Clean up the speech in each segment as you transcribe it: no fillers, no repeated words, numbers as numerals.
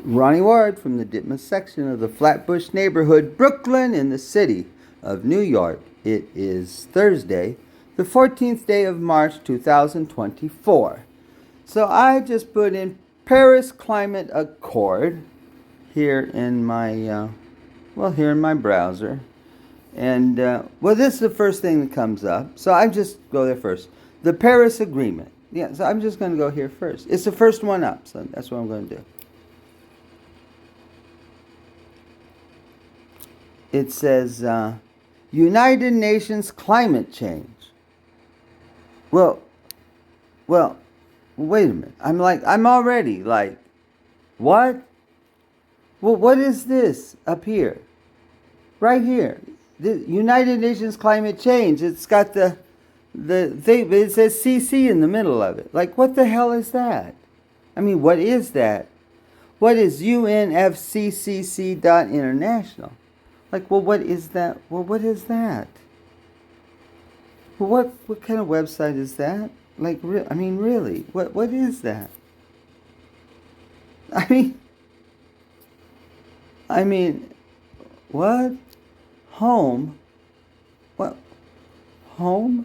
Ronnie Ward from the Ditmas section of the Flatbush neighborhood, Brooklyn, in the city of New York. It is Thursday, the 14th day of March 2024. So I just put in Paris Climate Accord here in my browser. And, this is the first thing that comes up. So I just go there first. The Paris Agreement. Yeah, so I'm just going to go here first. It's the first one up, so that's what I'm going to do. It says, United Nations climate change. Well, wait a minute. I'm already like, what? Well, what is this up here? Right here. The United Nations climate change. It's got the thing, but it says CC in the middle of it. Like, what the hell is that? I mean, what is that? What is UNFCCC.international? Like, well, what is that? Well, what is that? Well, what kind of website is that? Like, really, what is that? I mean, what? Home? What? Home?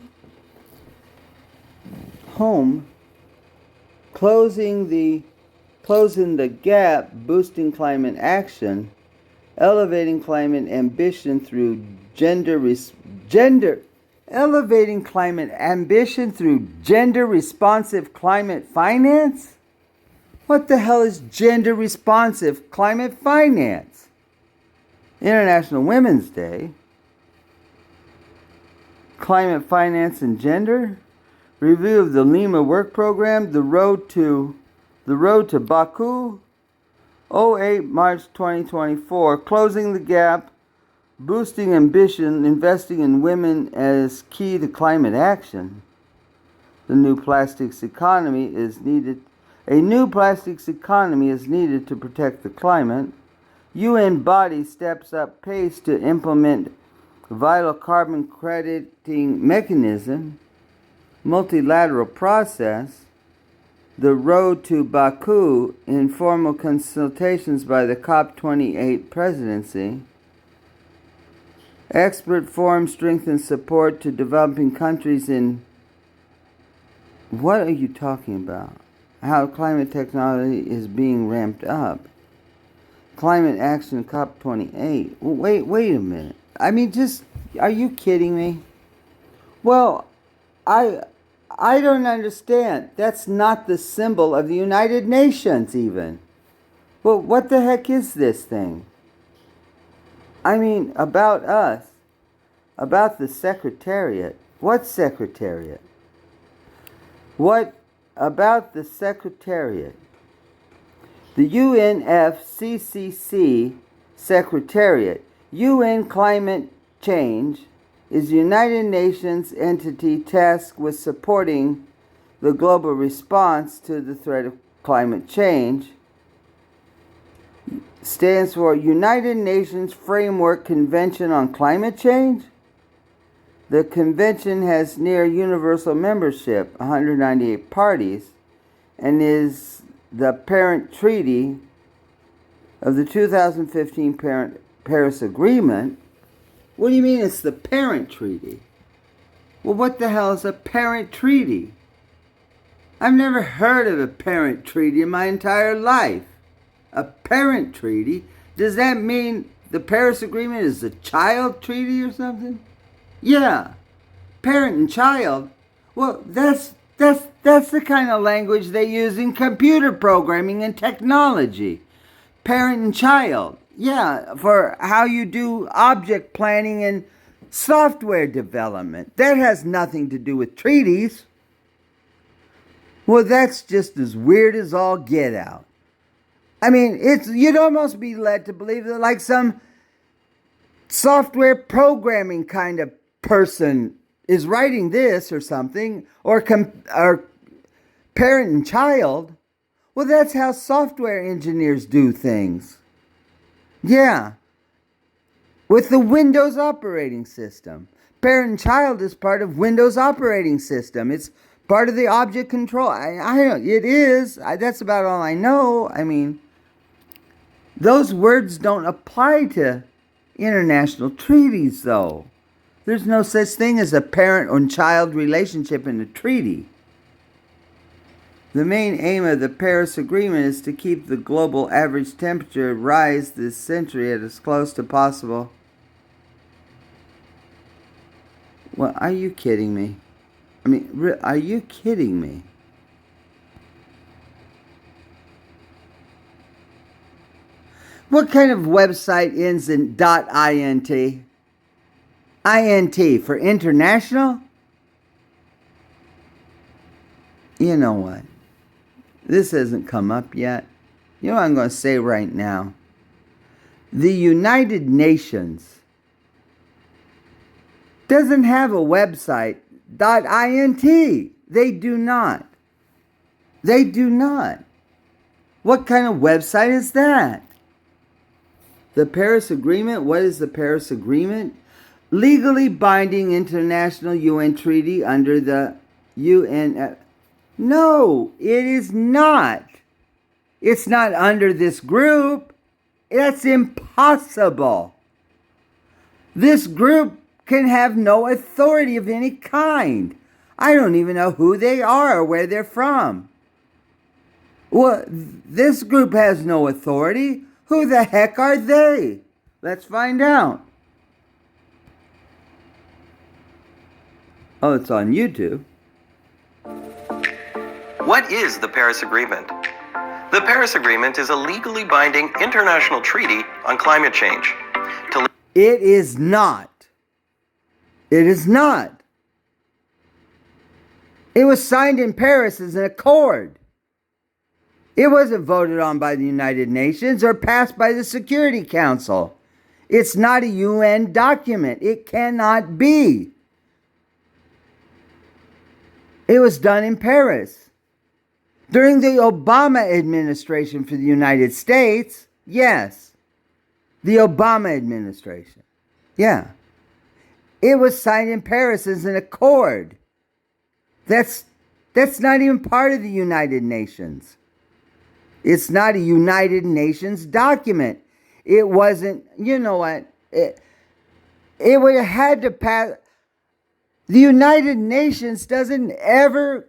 Home? Closing the gap, boosting climate action, elevating climate ambition through elevating climate ambition through gender-responsive climate finance? What the hell is gender-responsive climate finance? International Women's Day. Climate finance and gender. Review of the Lima Work Program. The road to Baku. 08 March 2024. Closing the gap. Boosting ambition, investing in women as key to climate action. The new plastics economy is needed. A new plastics economy is needed to protect the climate. UN body steps up pace to implement vital carbon crediting mechanism. Multilateral process. The road to Baku, informal consultations by the COP28 presidency. Expert forum strengthens support to developing countries in... What are you talking about? How climate technology is being ramped up. Climate action COP28. Wait a minute. I mean, are you kidding me? Well, I don't understand. That's not the symbol of the United Nations even. Well, what the heck is this thing? I mean, about us, about the Secretariat. What Secretariat? What about the Secretariat? The UNFCCC Secretariat, UN Climate Change, is the United Nations entity tasked with supporting the global response to the threat of climate change. Stands for United Nations Framework Convention on Climate Change. The convention has near universal membership, 198 parties, and is the parent treaty of the 2015 Paris Agreement. What do you mean it's the parent treaty? Well, what the hell is a parent treaty? I've never heard of a parent treaty in my entire life. A parent treaty? Does that mean the Paris Agreement is a child treaty or something? Yeah, parent and child. Well, that's the kind of language they use in computer programming and technology. Parent and child. Yeah, for how you do object planning and software development. That has nothing to do with treaties. Well, that's just as weird as all get out. I mean, you'd almost be led to believe that like some software programming kind of person is writing this or something, or parent and child. Well, that's how software engineers do things. Yeah. With the Windows operating system. Parent and child is part of Windows operating system. It's part of the object control. It is. That's about all I know. I mean, Those words don't apply to international treaties, though. There's no such thing as a parent and child relationship in a treaty. The main aim of the Paris Agreement is to keep the global average temperature rise this century at as close to possible. Well, are you kidding me? I mean, are you kidding me? What kind of website ends in .int? INT for international? You know what? This hasn't come up yet. You know what I'm going to say right now? The United Nations doesn't have a website .int. They do not. They do not. What kind of website is that? The Paris Agreement? What is the Paris Agreement? Legally binding international UN treaty under the UN. No, it is not. It's not under this group. That's impossible. This group can have no authority of any kind. I don't even know who they are or where they're from. Well, this group has no authority. Who the heck are they? Let's find out. Oh, it's on YouTube. What is the Paris Agreement? The Paris Agreement is a legally binding international treaty on climate change. It is not. It is not. It was signed in Paris as an accord. It wasn't voted on by the United Nations or passed by the Security Council. It's not a UN document. It cannot be. It was done in Paris. During the Obama administration for the United States, yes. The Obama administration. Yeah. It was signed in Paris as an accord. That's not even part of the United Nations. It's not a United Nations document. It wasn't, you know what? It would have had to pass. The United Nations doesn't ever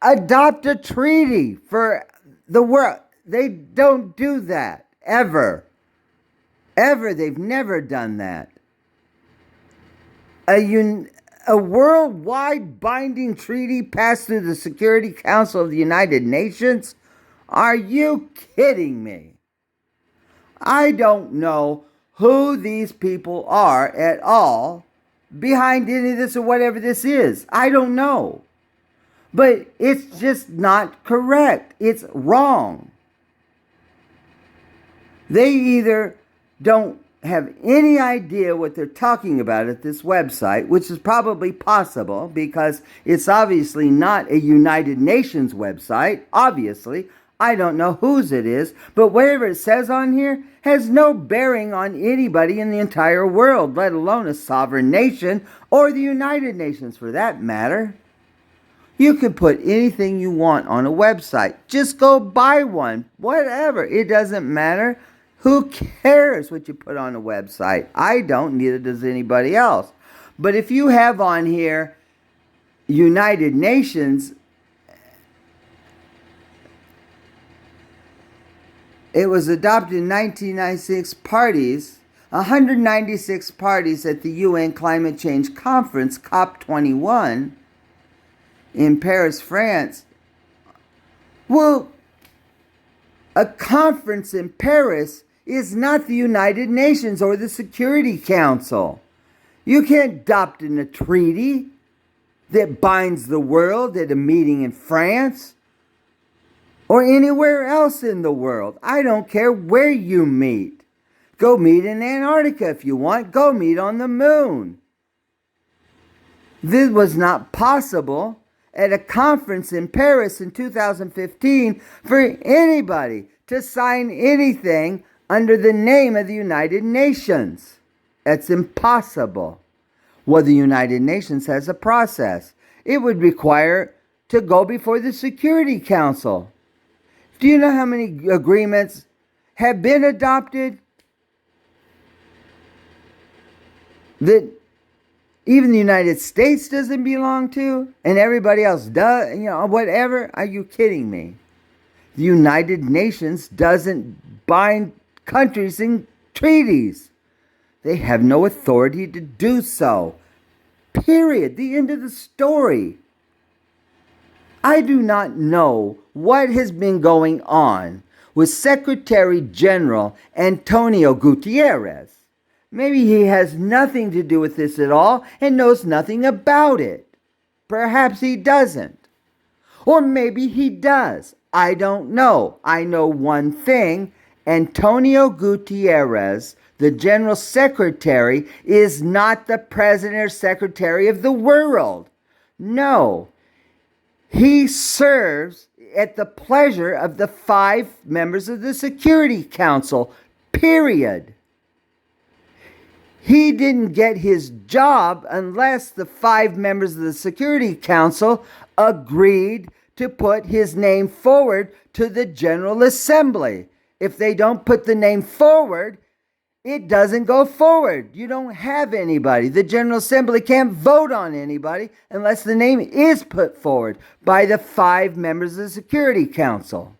adopt a treaty for the world. They don't do that. Ever. Ever. They've never done that. A worldwide binding treaty passed through the Security Council of the United Nations? Are you kidding me? I don't know who these people are at all behind any of this or whatever this is. I don't know. But it's just not correct. It's wrong. They either don't have any idea what they're talking about at this website, which is probably possible because it's obviously not a United Nations website. Obviously, I don't know whose it is, but whatever it says on here has no bearing on anybody in the entire world, let alone a sovereign nation or the United Nations for that matter. You can put anything you want on a website. Just go buy one. Whatever. It doesn't matter. Who cares what you put on a website? I don't, neither does anybody else. But if you have on here United Nations, it was adopted in 1996 parties, 196 parties at the UN Climate Change Conference, COP21, in Paris, France. Well, a conference in Paris is not the United Nations or the Security Council. You can't adopt a treaty that binds the world at a meeting in France or anywhere else in the world. I don't care where you meet. Go meet in Antarctica if you want. Go meet on the moon. This was not possible at a conference in Paris in 2015 for anybody to sign anything under the name of the United Nations. That's impossible. Well, the United Nations has a process. It would require to go before the Security Council. Do you know how many agreements have been adopted that even the United States doesn't belong to, and everybody else does, whatever? Are you kidding me? The United Nations doesn't bind countries in treaties. They have no authority to do so. Period. The end of the story. I do not know what has been going on with Secretary General Antonio Gutierrez. Maybe he has nothing to do with this at all and knows nothing about it. Perhaps he doesn't. Or maybe he does. I don't know. I know one thing. Antonio Gutierrez, the General Secretary, is not the President or Secretary of the world. No. He serves at the pleasure of the 5 members of the Security Council. Period. He didn't get his job unless the 5 members of the Security Council agreed to put his name forward to the General Assembly. If they don't put the name forward, it doesn't go forward. You don't have anybody. The General Assembly can't vote on anybody unless the name is put forward by the 5 members of the Security Council.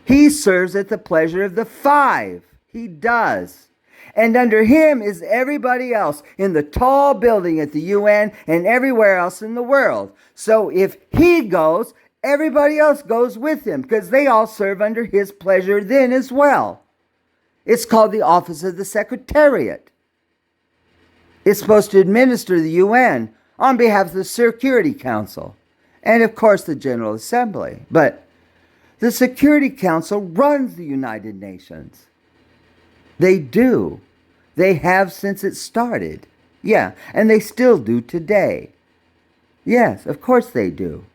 He serves at the pleasure of the 5. He does. And under him is everybody else in the tall building at the UN and everywhere else in the world. So if he goes, everybody else goes with him because they all serve under his pleasure then as well. It's called the Office of the Secretariat. It's supposed to administer the UN on behalf of the Security Council and, of course, the General Assembly. But the Security Council runs the United Nations. They do. They have since it started. Yeah, and they still do today. Yes, of course they do.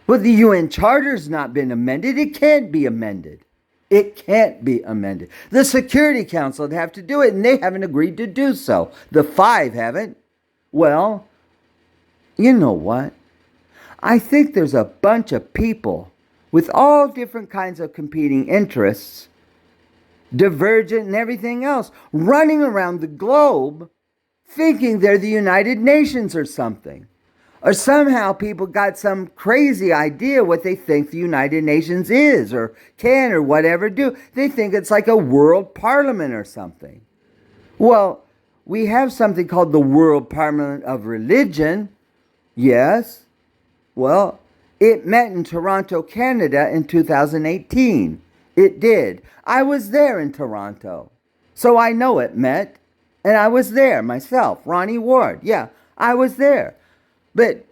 But the UN Charter's not been amended. It can't be amended. It can't be amended. The Security Council would have to do it, and they haven't agreed to do so. The 5 haven't. Well, you know what? I think there's a bunch of people with all different kinds of competing interests, divergent and everything else, running around the globe thinking they're the United Nations or something. Or somehow people got some crazy idea what they think the United Nations is or can or whatever do. They think it's like a world parliament or something. Well, we have something called the World Parliament of Religion. Yes. Well, it met in Toronto, Canada in 2018. It did. I was there in Toronto. So I know it met. And I was there myself, Ronnie Ward. Yeah, I was there. But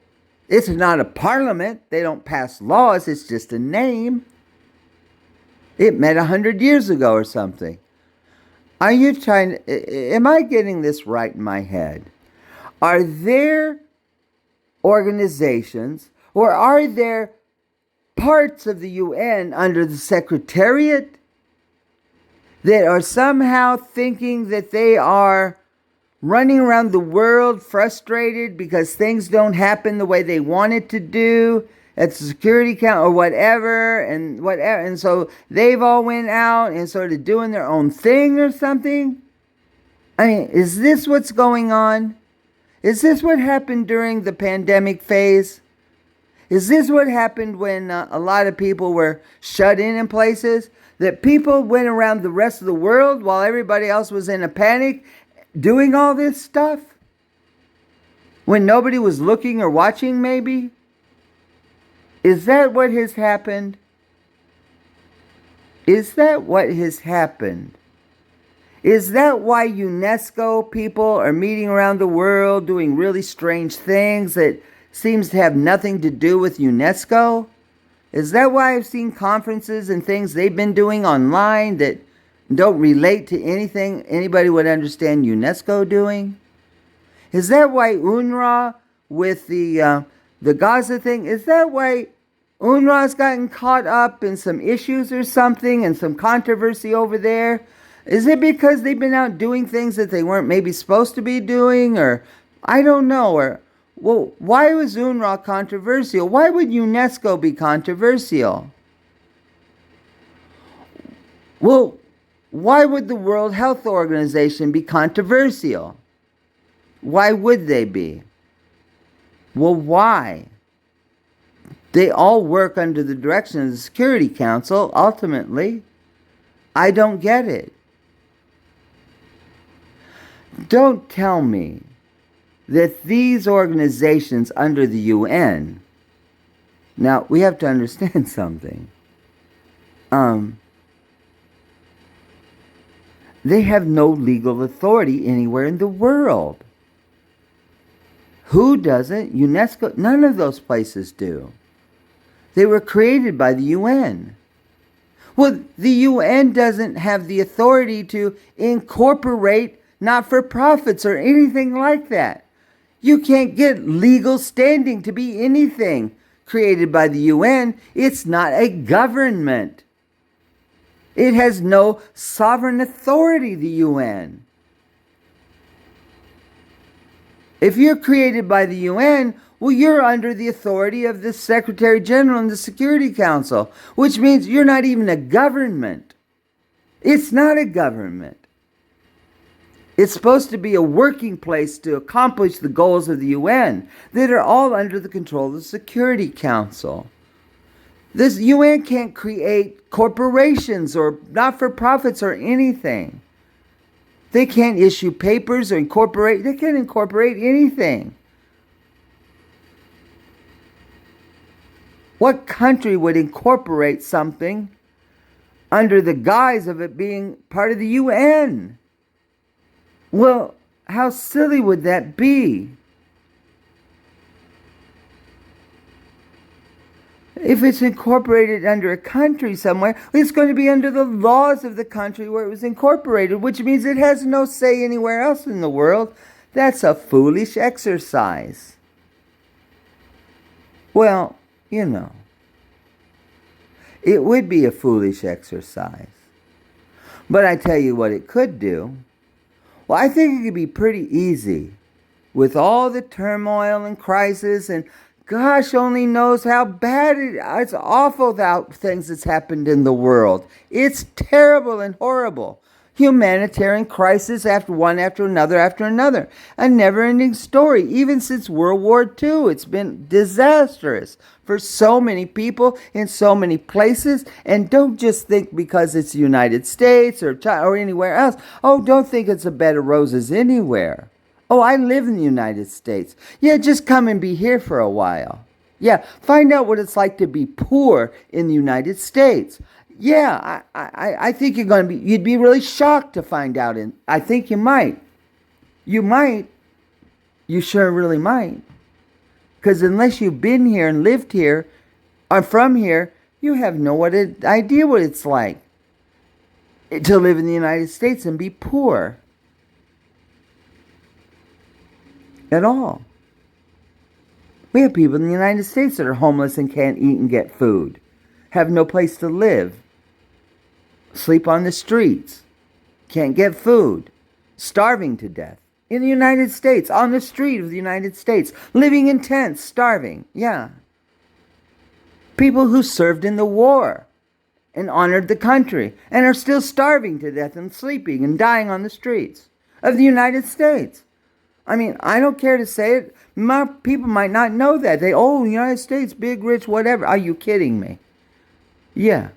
it's not a parliament. They don't pass laws. It's just a name. It met 100 years ago or something. Are you trying to, am I getting this right in my head? Are there organizations or are there parts of the UN under the Secretariat that are somehow thinking that they are running around the world frustrated because things don't happen the way they want it to do at the Security Council or whatever, and so they've all went out and started doing their own thing or something? I mean, is this what's going on? Is this what happened during the pandemic phase? Is this what happened when a lot of people were shut in places? That people went around the rest of the world while everybody else was in a panic doing all this stuff? When nobody was looking or watching, maybe? Is that what has happened? Is that what has happened? Is that why UNESCO people are meeting around the world doing really strange things that seems to have nothing to do with UNESCO? Is that why I've seen conferences and things they've been doing online that don't relate to anything anybody would understand UNESCO doing? Is that why UNRWA with the Gaza thing, is that why UNRWA's gotten caught up in some issues or something and some controversy over there? Is it because they've been out doing things that they weren't maybe supposed to be doing? Or I don't know. Or, well, why was UNRWA controversial? Why would UNESCO be controversial? Well, why would the World Health Organization be controversial? Why would they be? Well, why? They all work under the direction of the Security Council, ultimately. I don't get it. Don't tell me that these organizations under the UN, now we have to understand something. They have no legal authority anywhere in the world. Who doesn't? UNESCO, none of those places do. They were created by the UN. Well, the UN doesn't have the authority to incorporate not-for-profits or anything like that. You can't get legal standing to be anything created by the UN. It's not a government. It has no sovereign authority, the UN. If you're created by the UN, well, you're under the authority of the Secretary General and the Security Council, which means you're not even a government. It's not a government. It's supposed to be a working place to accomplish the goals of the UN that are all under the control of the Security Council. This UN can't create corporations or not-for-profits or anything. They can't issue papers or incorporate. They can't incorporate anything. What country would incorporate something under the guise of it being part of the UN? Well, how silly would that be? If it's incorporated under a country somewhere, it's going to be under the laws of the country where it was incorporated, which means it has no say anywhere else in the world. That's a foolish exercise. Well, you know, it would be a foolish exercise. But I tell you what it could do. Well, I think it could be pretty easy with all the turmoil and crisis, and gosh only knows how bad it's awful things that's happened in the world. It's terrible and horrible. Humanitarian crisis after another. A never-ending story. Even since World War II, it's been disastrous for so many people in so many places. And don't just think because it's the United States or China or anywhere else. Oh, don't think it's a bed of roses anywhere. Oh, I live in the United States. Yeah, just come and be here for a while. Yeah, find out what it's like to be poor in the United States. Yeah, I think you'd be really shocked to find out. And I think you might. You might. You sure really might. Because unless you've been here and lived here, or from here, you have no idea what it's like to live in the United States and be poor. At all. We have people in the United States that are homeless and can't eat and get food, have no place to live, sleep on the streets, can't get food, starving to death. In the United States, on the street of the United States, living in tents, starving. Yeah. People who served in the war and honored the country and are still starving to death and sleeping and dying on the streets of the United States. I mean, I don't care to say it. People might not know that. United States, big, rich, whatever. Are you kidding me? Yeah.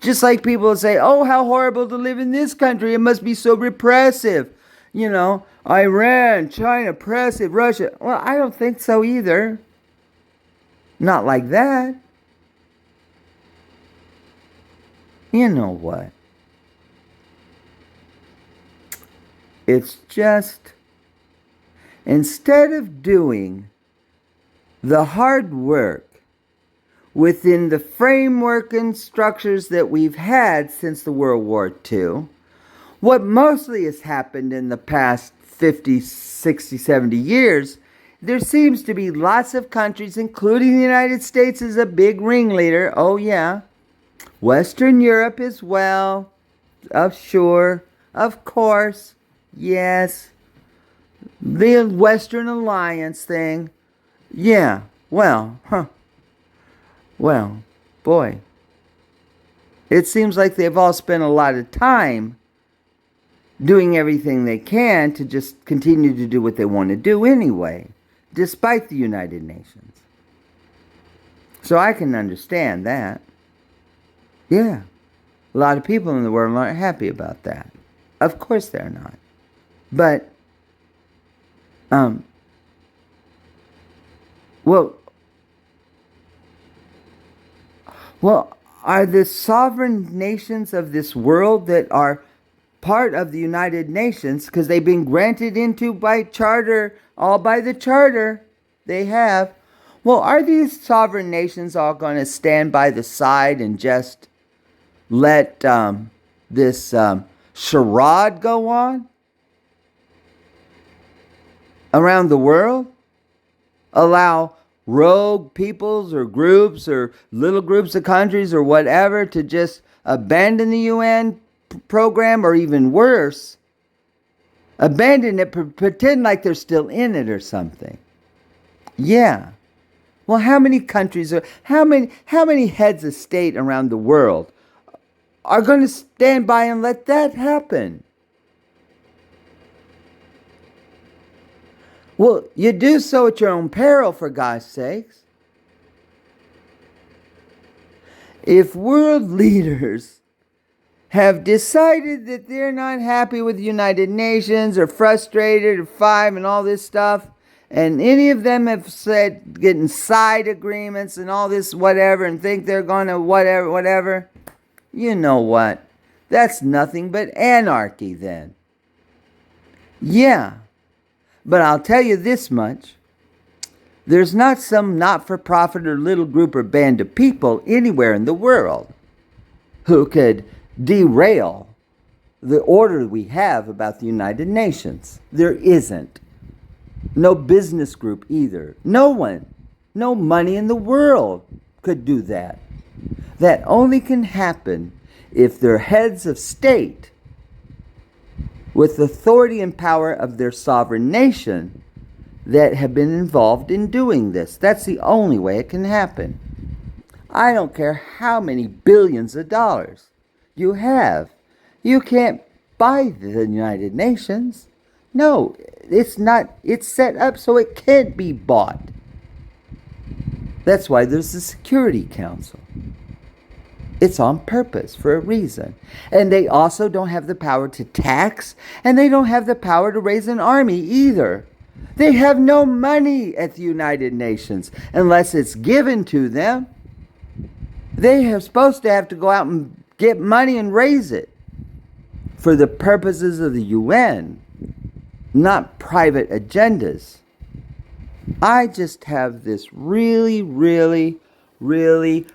Just like people say, oh, how horrible to live in this country. It must be so repressive. You know, Iran, China, oppressive, Russia. Well, I don't think so either. Not like that. You know what? It's just, instead of doing the hard work within the framework and structures that we've had since the World War II, what mostly has happened in the past 50, 60, 70 years, there seems to be lots of countries, including the United States as a big ringleader. Oh, yeah. Western Europe as well. Sure. Of course. Yes. The Western Alliance thing. Yeah. Well, boy. It seems like they've all spent a lot of time doing everything they can to just continue to do what they want to do anyway, despite the United Nations. So I can understand that. Yeah. A lot of people in the world aren't happy about that. Of course they're not. But, well, are the sovereign nations of this world that are part of the United Nations, because they've been granted into by charter, all by the charter they have, well, are these sovereign nations all going to stand by the side and just let this charade go on around the world? Allow rogue peoples or groups or little groups of countries or whatever to just abandon the UN program, or even worse, abandon it, pretend like they're still in it or something? Yeah. Well, how many countries are, how many heads of state around the world are going to stand by and let that happen? Well, you do so at your own peril, for God's sakes. If world leaders have decided that they're not happy with the United Nations, or frustrated, or and all this stuff, and any of them have said getting side agreements and all this whatever, and think they're going to whatever, you know what? That's nothing but anarchy then. Yeah. But I'll tell you this much. There's not some not-for-profit or little group or band of people anywhere in the world who could derail the order we have about the United Nations. There isn't. No business group either. No one. No money in the world could do that. That only can happen if they're heads of state with authority and power of their sovereign nation that have been involved in doing this. That's the only way it can happen. I don't care how many billions of dollars you have. You can't buy the United Nations. No, it's not. It's set up so it can't be bought. That's why there's the Security Council. It's on purpose, for a reason. And they also don't have the power to tax, and they don't have the power to raise an army either. They have no money at the United Nations unless it's given to them. They are supposed to have to go out and get money and raise it for the purposes of the UN, not private agendas. I just have this really, really, really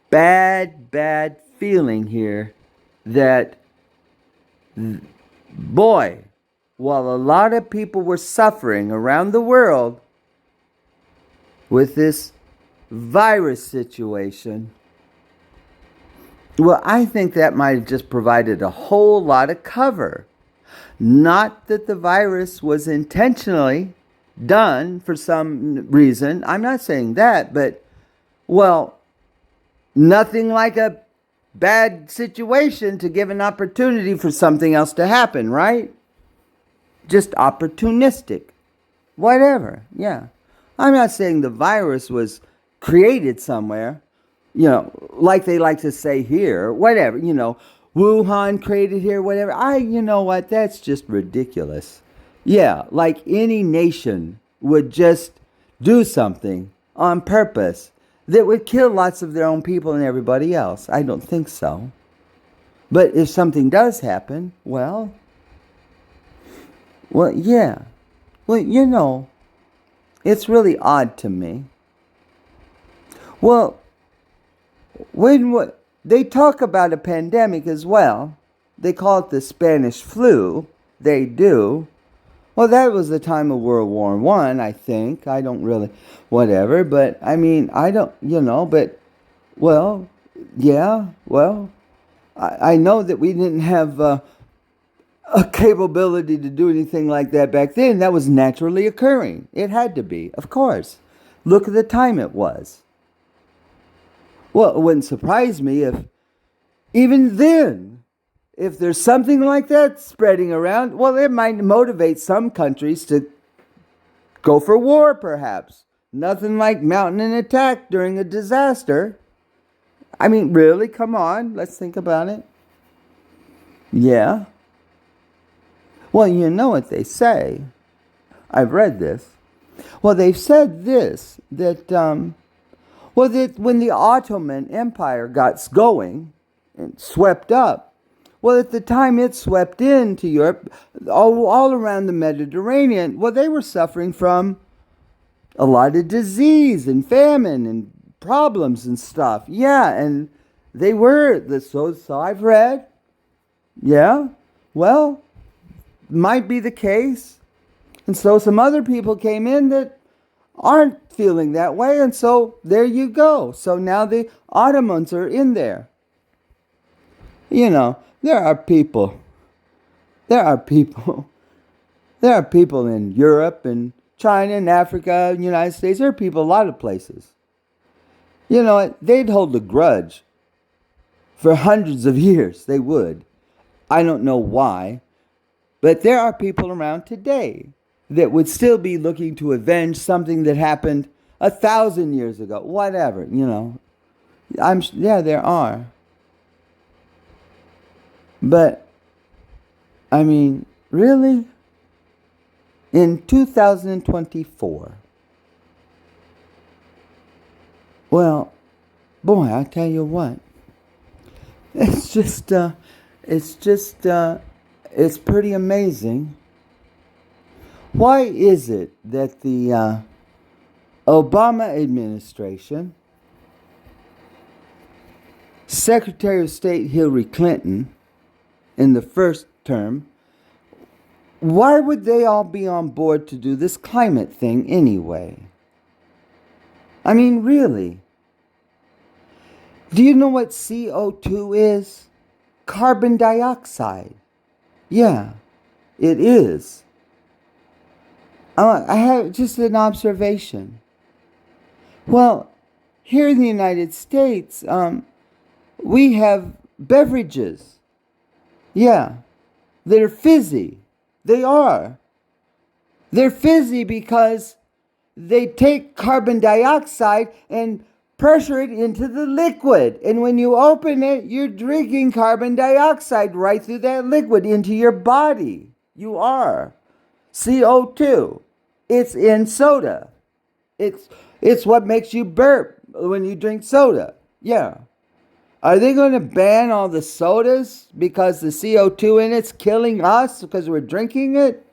bad feeling here that, boy, while a lot of people were suffering around the world with this virus situation, well, I think that might have just provided a whole lot of cover. Not that the virus was intentionally done for some reason. I'm not saying that, but, well, nothing like a bad situation to give an opportunity for something else to happen, right? Just opportunistic. Whatever, yeah. I'm not saying the virus was created somewhere, like they like to say here, whatever, Wuhan created here, whatever. You know what, that's just ridiculous. Yeah, like any nation would just do something on purpose that would kill lots of their own people and everybody else. I don't think so. But if something does happen, well, yeah. Well, it's really odd to me. Well, when they talk about a pandemic as well, they call it the Spanish flu. They do. Well, that was the time of World War I, I think. I don't really, whatever. But, I mean, I don't, but, well, yeah, well, I know that we didn't have a capability to do anything like that back then. That was naturally occurring. It had to be, of course. Look at the time it was. Well, it wouldn't surprise me if even then, if there's something like that spreading around, well, it might motivate some countries to go for war, perhaps. Nothing like mounting an attack during a disaster. I mean, really? Come on, let's think about it. Yeah. Well, you know what they say. I've read this. Well, they've said this, that, that when the Ottoman Empire got going and swept up, well, at the time it swept into Europe, all around the Mediterranean, well, they were suffering from a lot of disease and famine and problems and stuff. Yeah, and they were, so I've read. Yeah, well, might be the case. And so some other people came in that aren't feeling that way, and so there you go. So now the Ottomans are in there. You know, there are people in Europe and China and Africa and United States. There are people a lot of places. You know, they'd hold a grudge for hundreds of years. They would. I don't know why, but there are people around today that would still be looking to avenge something that happened 1,000 years ago. Whatever, you know. There are. But, I mean, really? In 2024. Well, boy, I tell you what. It's pretty amazing. Why is it that the Obama administration, Secretary of State Hillary Clinton in the first term, why would they all be on board to do this climate thing anyway? I mean, really? Do you know what CO2 is? Carbon dioxide. Yeah, it is. I have just an observation. Well, here in the United States, we have beverages. Yeah, they're fizzy. They are. They're fizzy because they take carbon dioxide and pressure it into the liquid. And when you open it, you're drinking carbon dioxide right through that liquid into your body. You are. CO2. It's in soda. It's what makes you burp when you drink soda. Yeah. Are they going to ban all the sodas because the CO2 in it's killing us because we're drinking it?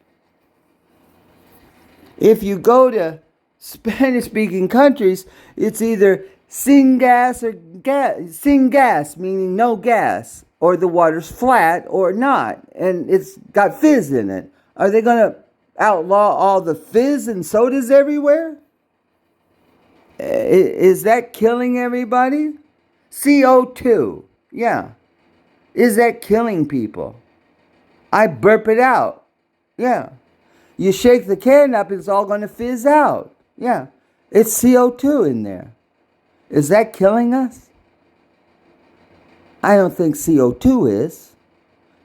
If you go to Spanish-speaking countries, it's either syngas or gas. Syngas, meaning no gas, or the water's flat or not, and it's got fizz in it. Are they going to outlaw all the fizz and sodas everywhere? Is that killing everybody? CO2, yeah. Is that killing people? I burp it out, yeah. You shake the can up, it's all going to fizz out, yeah. It's CO2 in there. Is that killing us? I don't think CO2 is.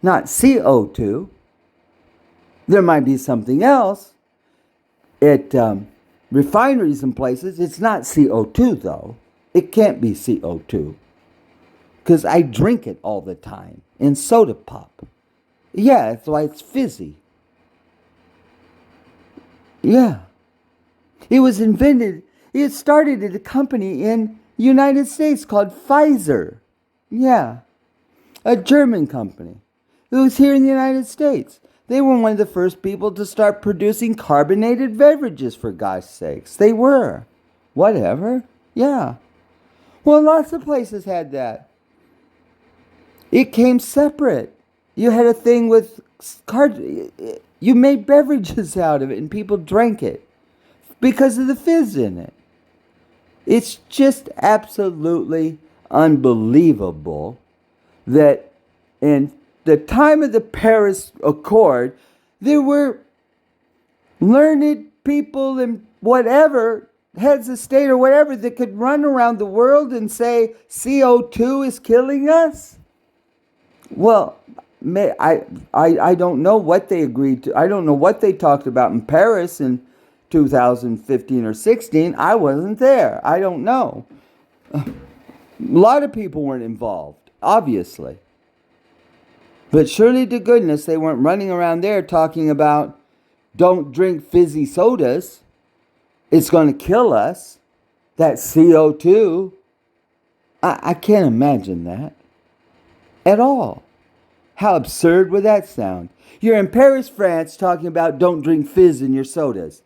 Not CO2. There might be something else. At refineries and places, it's not CO2 though. It can't be CO2. Because I drink it all the time in soda pop. Yeah, that's why it's fizzy. Yeah. It was invented, it started at a company in United States called Pfizer. Yeah. A German company. It was here in the United States. They were one of the first people to start producing carbonated beverages, for God's sakes. They were. Whatever. Yeah. Well, lots of places had that. It came separate. You had a thing with you made beverages out of it and people drank it because of the fizz in it. It's just absolutely unbelievable that in the time of the Paris Accord, there were learned people and whatever, heads of state or whatever, that could run around the world and say CO2 is killing us. Well, I don't know what they agreed to. I don't know what they talked about in Paris in 2015 or 16. I wasn't there. I don't know. A lot of people weren't involved, obviously. But surely to goodness they weren't running around there talking about don't drink fizzy sodas. It's going to kill us. That CO2. I can't imagine that at all. How absurd would that sound? You're in Paris, France, talking about don't drink fizz in your sodas.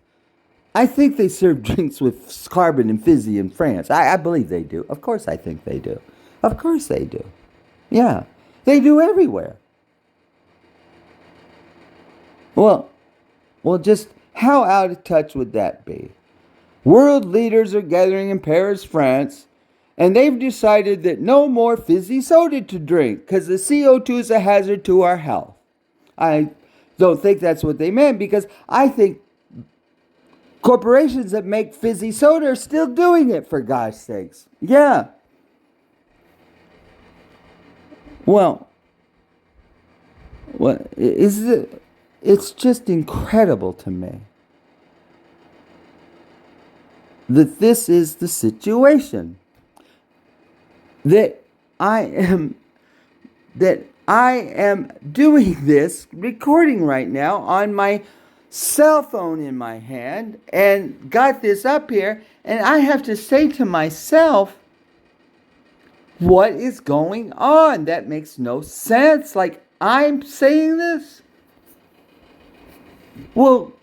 I think they serve drinks with carbon and fizzy in France. I believe they do. Of course I think they do. Of course they do. Yeah, they do everywhere. Well, just how out of touch would that be? World leaders are gathering in Paris, France, and they've decided that no more fizzy soda to drink because the CO2 is a hazard to our health. I don't think that's what they meant, because I think corporations that make fizzy soda are still doing it, for gosh sakes. Yeah. Well, it's just incredible to me that this is the situation. That I am doing this recording right now on my cell phone in my hand and got this up here, and I have to say to myself, what is going on? That makes no sense. Like, I'm saying this? Well,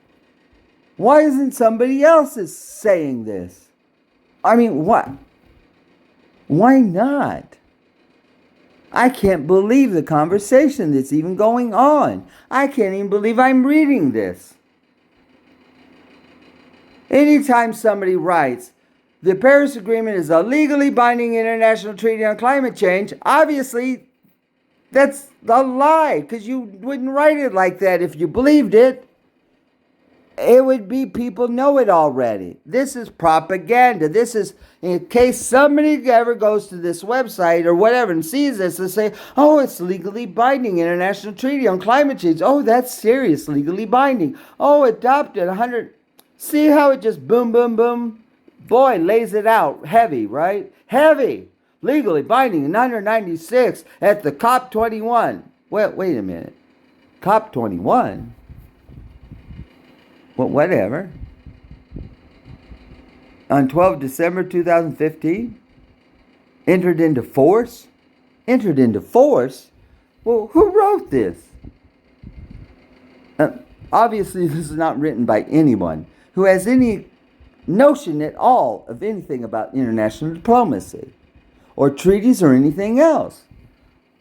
why isn't somebody else saying this? I mean, what? Why not? I can't believe the conversation that's even going on. I can't even believe I'm reading this. Anytime somebody writes, the Paris Agreement is a legally binding international treaty on climate change, obviously that's a lie, because you wouldn't write it like that if you believed it. It would be people know it already. This is propaganda. This is, in case somebody ever goes to this website or whatever and sees this and say, oh, it's legally binding international treaty on climate change. Oh, that's serious, legally binding. Oh, adopted 100. See how it just boom, boom, boom? Boy, lays it out heavy, right? Heavy. Legally binding in 1996 at the COP21. Well, wait a minute. COP21? Well, whatever. On 12 December 2015, entered into force? Entered into force? Well, who wrote this? Obviously, this is not written by anyone who has any notion at all of anything about international diplomacy or treaties or anything else.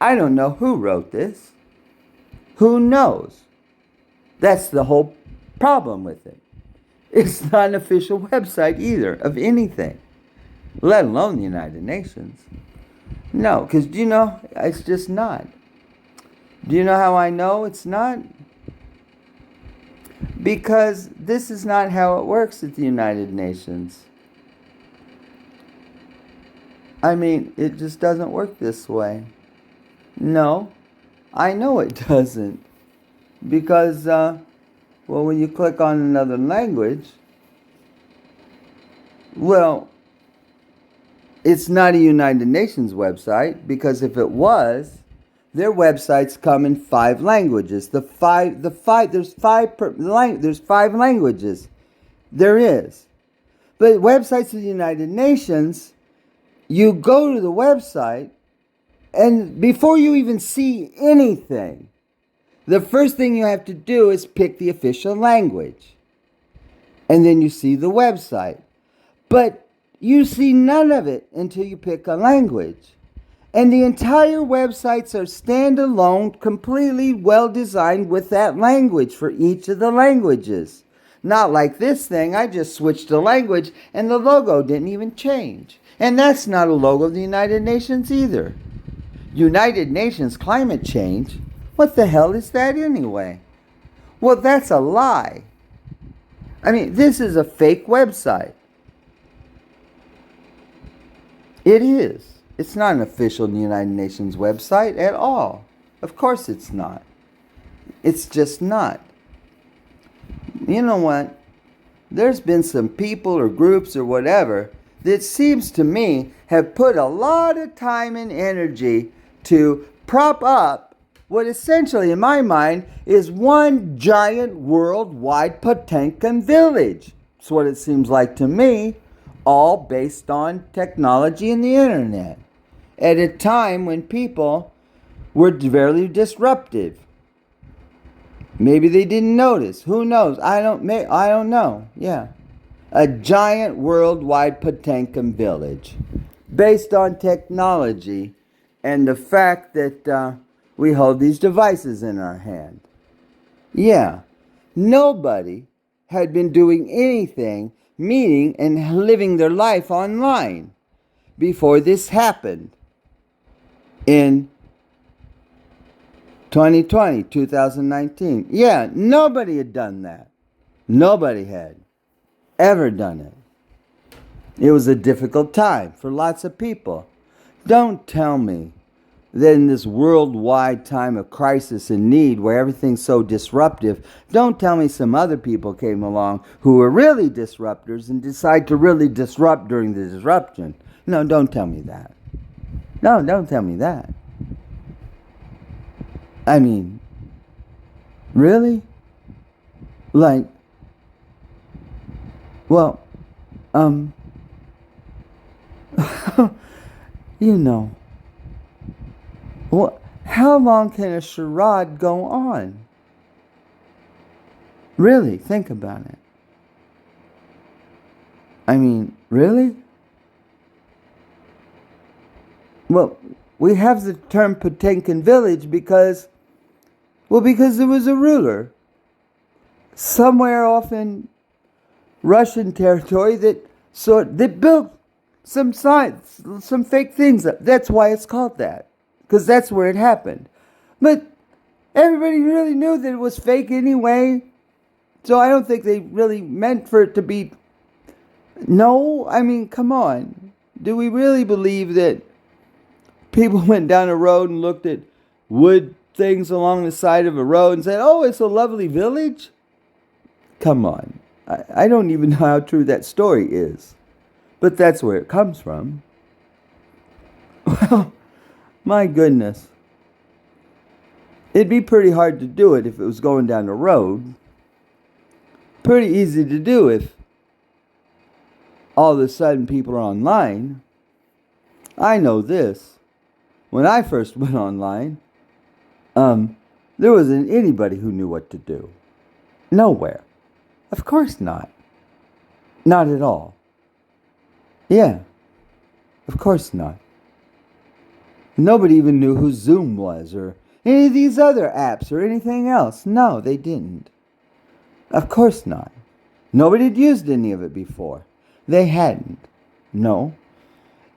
I don't know who wrote this. Who knows? That's the whole problem with it. It's not an official website either of anything, let alone the United Nations. No, because do you know, it's just not. Do you know how I know it's not? Because this is not how it works at the United Nations. I mean, it just doesn't work this way. No, I know it doesn't. Because, well, when you click on another language, well, it's not a United Nations website, because if it was, their websites come in 5 languages. There's 5 languages. There is. But websites of the United Nations, you go to the website, and before you even see anything, the first thing you have to do is pick the official language. And then you see the website. But you see none of it until you pick a language. And the entire websites are standalone, completely well designed with that language for each of the languages. Not like this thing, I just switched the language and the logo didn't even change. And that's not a logo of the United Nations either. United Nations climate change? What the hell is that anyway? Well, that's a lie. I mean, this is a fake website. It is. It's not an official United Nations website at all. Of course it's not. It's just not. You know what? There's been some people or groups or whatever that seems to me have put a lot of time and energy to prop up what essentially, in my mind, is one giant worldwide Potemkin village. That's what it seems like to me, all based on technology and the internet. At a time when people were very disruptive. Maybe they didn't notice. Who knows? I don't know. Yeah. A giant worldwide Potemkin village based on technology and the fact that we hold these devices in our hand. Yeah. Nobody had been doing anything, meeting and living their life online before this happened in 2020, 2019. Yeah, nobody had done that. Nobody had ever done it. It was a difficult time for lots of people. Don't tell me that in this worldwide time of crisis and need where everything's so disruptive, don't tell me some other people came along who were really disruptors and decide to really disrupt during the disruption. No, don't tell me that. No, don't tell me that. I mean, really? Like, well, you know, what? How long can a charade go on? Really, think about it. I mean, really? Well, we have the term Potemkin village because there was a ruler somewhere off in Russian territory that built some signs, some fake things up. That's why it's called that, because that's where it happened. But everybody really knew that it was fake anyway, so I don't think they really meant for it to be. No, I mean, come on. Do we really believe that people went down a road and looked at wood things along the side of a road and said, "Oh, it's a lovely village"? Come on. I don't even know how true that story is. But that's where it comes from. Well, my goodness. It'd be pretty hard to do it if it was going down the road. Pretty easy to do if all of a sudden people are online. I know this. When I first went online, there wasn't anybody who knew what to do. Nowhere. Of course not. Not at all. Yeah. Of course not. Nobody even knew who Zoom was or any of these other apps or anything else. No, they didn't. Of course not. Nobody had used any of it before. They hadn't. No.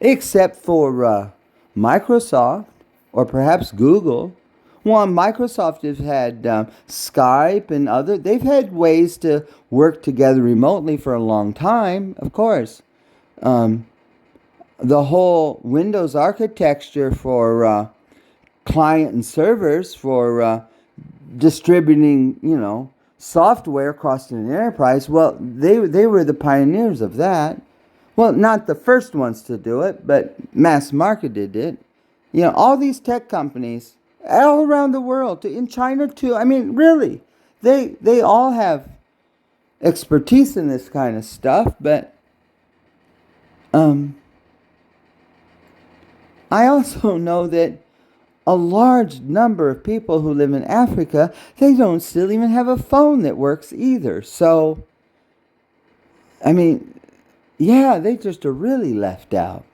Except for Microsoft or perhaps Google. Well, Microsoft has had Skype and other. They've had ways to work together remotely for a long time, of course. The whole Windows architecture for client and servers for distributing, software across an enterprise. Well, they were the pioneers of that. Well, not the first ones to do it, but mass marketed it. All these tech companies all around the world, in China too. I mean, really, they all have expertise in this kind of stuff, but I also know that a large number of people who live in Africa, they don't still even have a phone that works either. So, I mean, yeah, they just are really left out.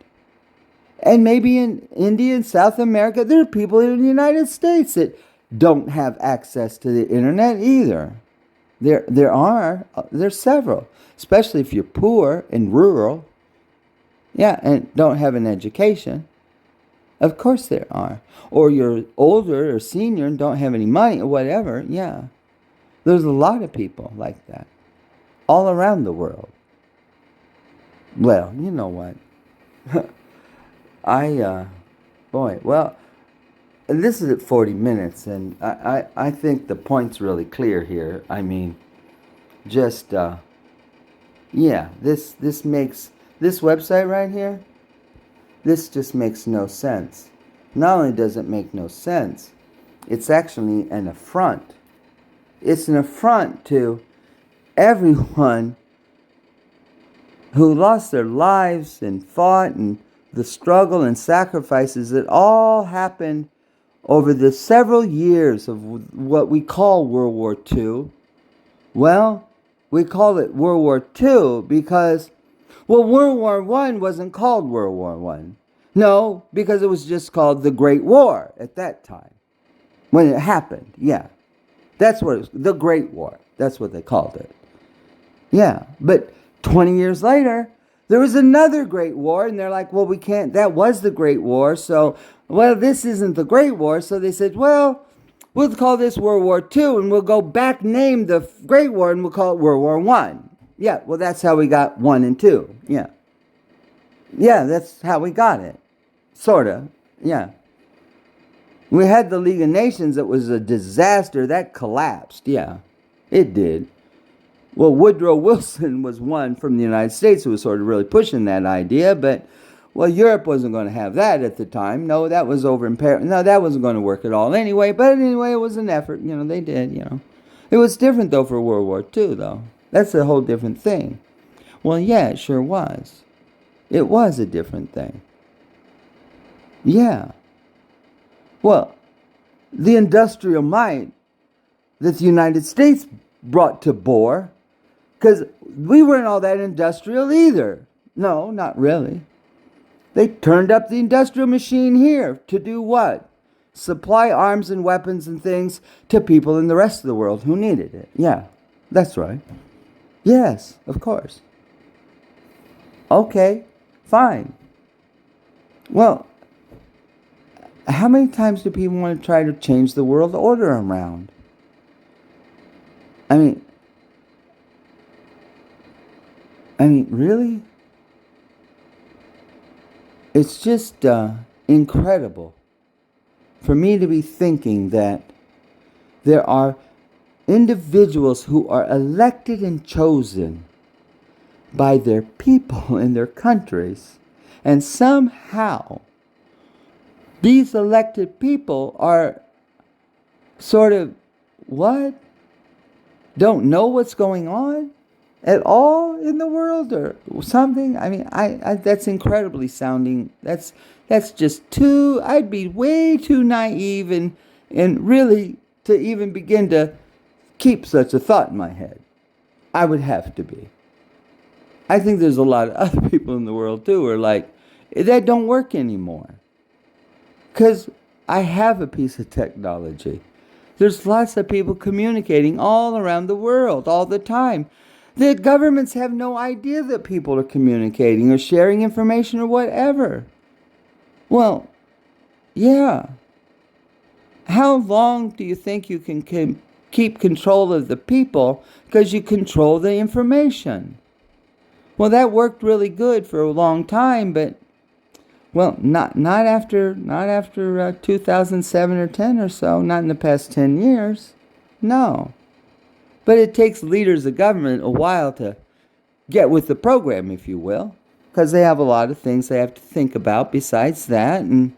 And maybe in India and South America, there are people in the United States that don't have access to the internet either. There's several, especially if you're poor and rural. Yeah, and don't have an education. Of course there are. Or you're older or senior and don't have any money or whatever. Yeah. There's a lot of people like that all around the world. Well, you know what? this is at 40 minutes, and I think the point's really clear here. I mean, just, yeah, this makes, this website right here, this just makes no sense. Not only does it make no sense, it's actually an affront. It's an affront to everyone who lost their lives and fought, and the struggle and sacrifices that all happened over the several years of what we call World War II. Well, we call it World War II because, well, World War I wasn't called World War I. No, because it was just called the Great War at that time. When it happened, yeah. That's what it was, the Great War. That's what they called it. Yeah, but 20 years later, there was another Great War, and they're like, well, we can't, that was the Great War, so, well, this isn't the Great War, so they said, well, we'll call this World War II, and we'll go back name the Great War, and we'll call it World War I. Yeah, well, that's how we got 1 and 2, yeah. Yeah, that's how we got it, sort of, yeah. We had the League of Nations that was a disaster, that collapsed, yeah, it did. Well, Woodrow Wilson was one from the United States who was sort of really pushing that idea, but, well, Europe wasn't going to have that at the time. No, that was over in Paris. No, that wasn't going to work at all anyway, but anyway, it was an effort. They did, It was different, though, for World War II, though. That's a whole different thing. Well, yeah, it sure was. It was a different thing. Yeah. Well, the industrial might that the United States brought to bore, because we weren't all that industrial either. No, not really. They turned up the industrial machine here to do what? Supply arms and weapons and things to people in the rest of the world who needed it. Yeah, that's right. Yes, of course. Okay, fine. Well, how many times do people want to try to change the world order around? I mean, really? It's just incredible for me to be thinking that there are individuals who are elected and chosen by their people in their countries, and somehow these elected people are sort of, what? Don't know what's going on at all in the world or something? I mean, I that's incredibly sounding. That's just too, I'd be way too naive and really to even begin to keep such a thought in my head. I would have to be. I think there's a lot of other people in the world too who are like, that don't work anymore. Because I have a piece of technology. There's lots of people communicating all around the world all the time. The governments have no idea that people are communicating or sharing information or whatever. Well, yeah. How long do you think you can keep control of the people because you control the information? Well, that worked really good for a long time, but well, not after 2007 or 10 or so, not in the past 10 years. No. But it takes leaders of government a while to get with the program, if you will, because they have a lot of things they have to think about besides that and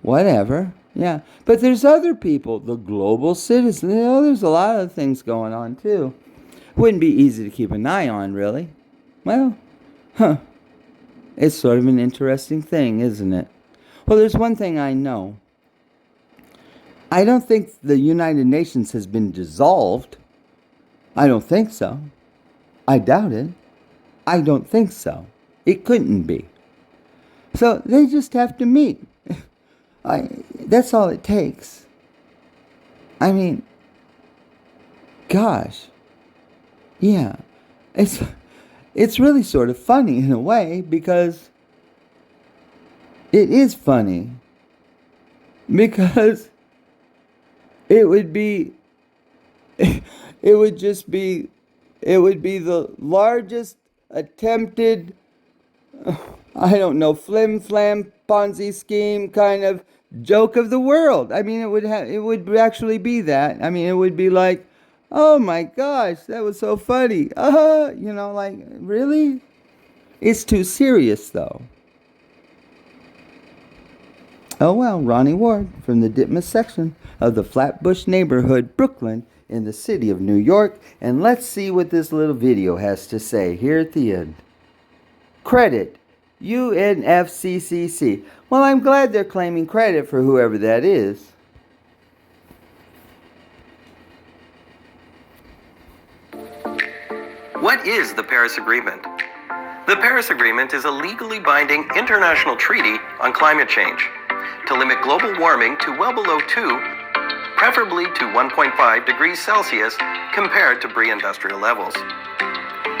whatever. Yeah. But there's other people, the global citizens. There's a lot of things going on too. Wouldn't be easy to keep an eye on, really. Well, it's sort of an interesting thing, isn't it? Well, there's one thing I know. I don't think the United Nations has been dissolved. I don't think so. I doubt it. I don't think so. It couldn't be. So they just have to meet. That's all it takes. I mean, gosh. Yeah. It's really sort of funny in a way, because it is funny. Because it would be the largest attempted, I don't know, flim-flam Ponzi scheme kind of joke of the world. I mean, it would actually be that. I mean, it would be like, oh my gosh, that was so funny. Like, really? It's too serious, though. Oh well, Ronnie Ward from the Ditmas section of the Flatbush neighborhood, Brooklyn, in the city of New York. And let's see what this little video has to say here at the end. Credit, UNFCCC. Well, I'm glad they're claiming credit for whoever that is. What is the Paris Agreement? The Paris Agreement is a legally binding international treaty on climate change to limit global warming to well below 2, preferably to 1.5 degrees Celsius compared to pre-industrial levels.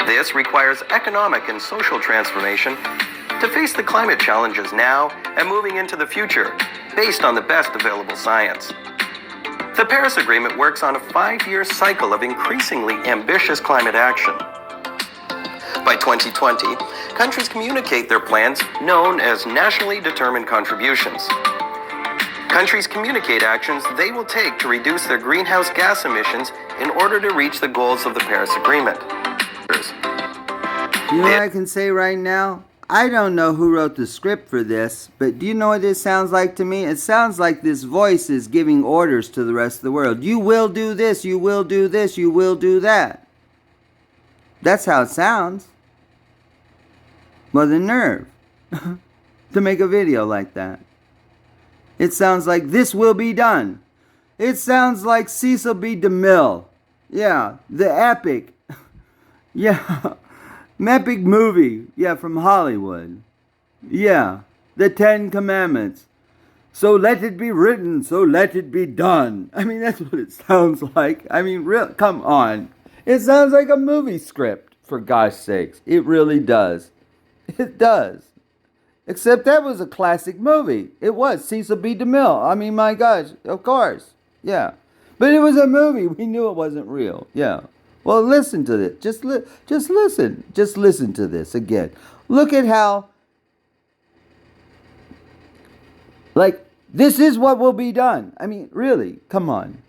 This requires economic and social transformation to face the climate challenges now and moving into the future based on the best available science. The Paris Agreement works on a 5-year cycle of increasingly ambitious climate action. By 2020, countries communicate their plans known as nationally determined contributions. Countries communicate actions they will take to reduce their greenhouse gas emissions in order to reach the goals of the Paris Agreement. You know what I can say right now? I don't know who wrote the script for this, but do you know what this sounds like to me? It sounds like this voice is giving orders to the rest of the world. You will do this, you will do this, you will do that. That's how it sounds. Well, the nerve to make a video like that. It sounds like this will be done. It sounds like Cecil B. DeMille. Yeah, the epic. Yeah, epic movie. Yeah, from Hollywood. Yeah, the 10 Commandments. So let it be written, so let it be done. I mean, that's what it sounds like. I mean, come on. It sounds like a movie script, for gosh sakes. It really does. It does. Except that was a classic movie. It was Cecil B. DeMille. I mean, my gosh, of course. Yeah. But it was a movie. We knew it wasn't real. Yeah. Well, listen to this. Just listen. Just listen to this again. Look at how, like, this is what will be done. I mean, really, come on.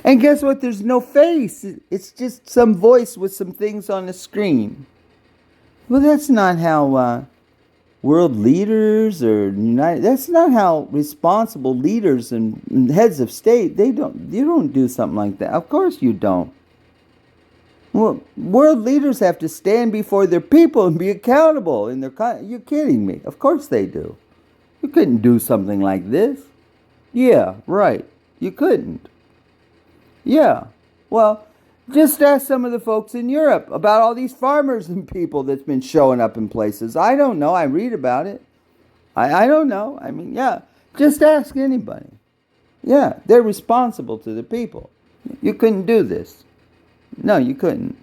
And guess what? There's no face. It's just some voice with some things on the screen. Well, that's not how world leaders or that's not how responsible leaders and heads of state, you don't do something like that. Of course you don't. Well, world leaders have to stand before their people and be accountable in their you're kidding me. Of course they do. You couldn't do something like this. Yeah, right. You couldn't. Yeah. Well, just ask some of the folks in Europe about all these farmers and people that's been showing up in places. I don't know. I read about it. I don't know. I mean, yeah. Just ask anybody. Yeah, they're responsible to the people. You couldn't do this. No, you couldn't.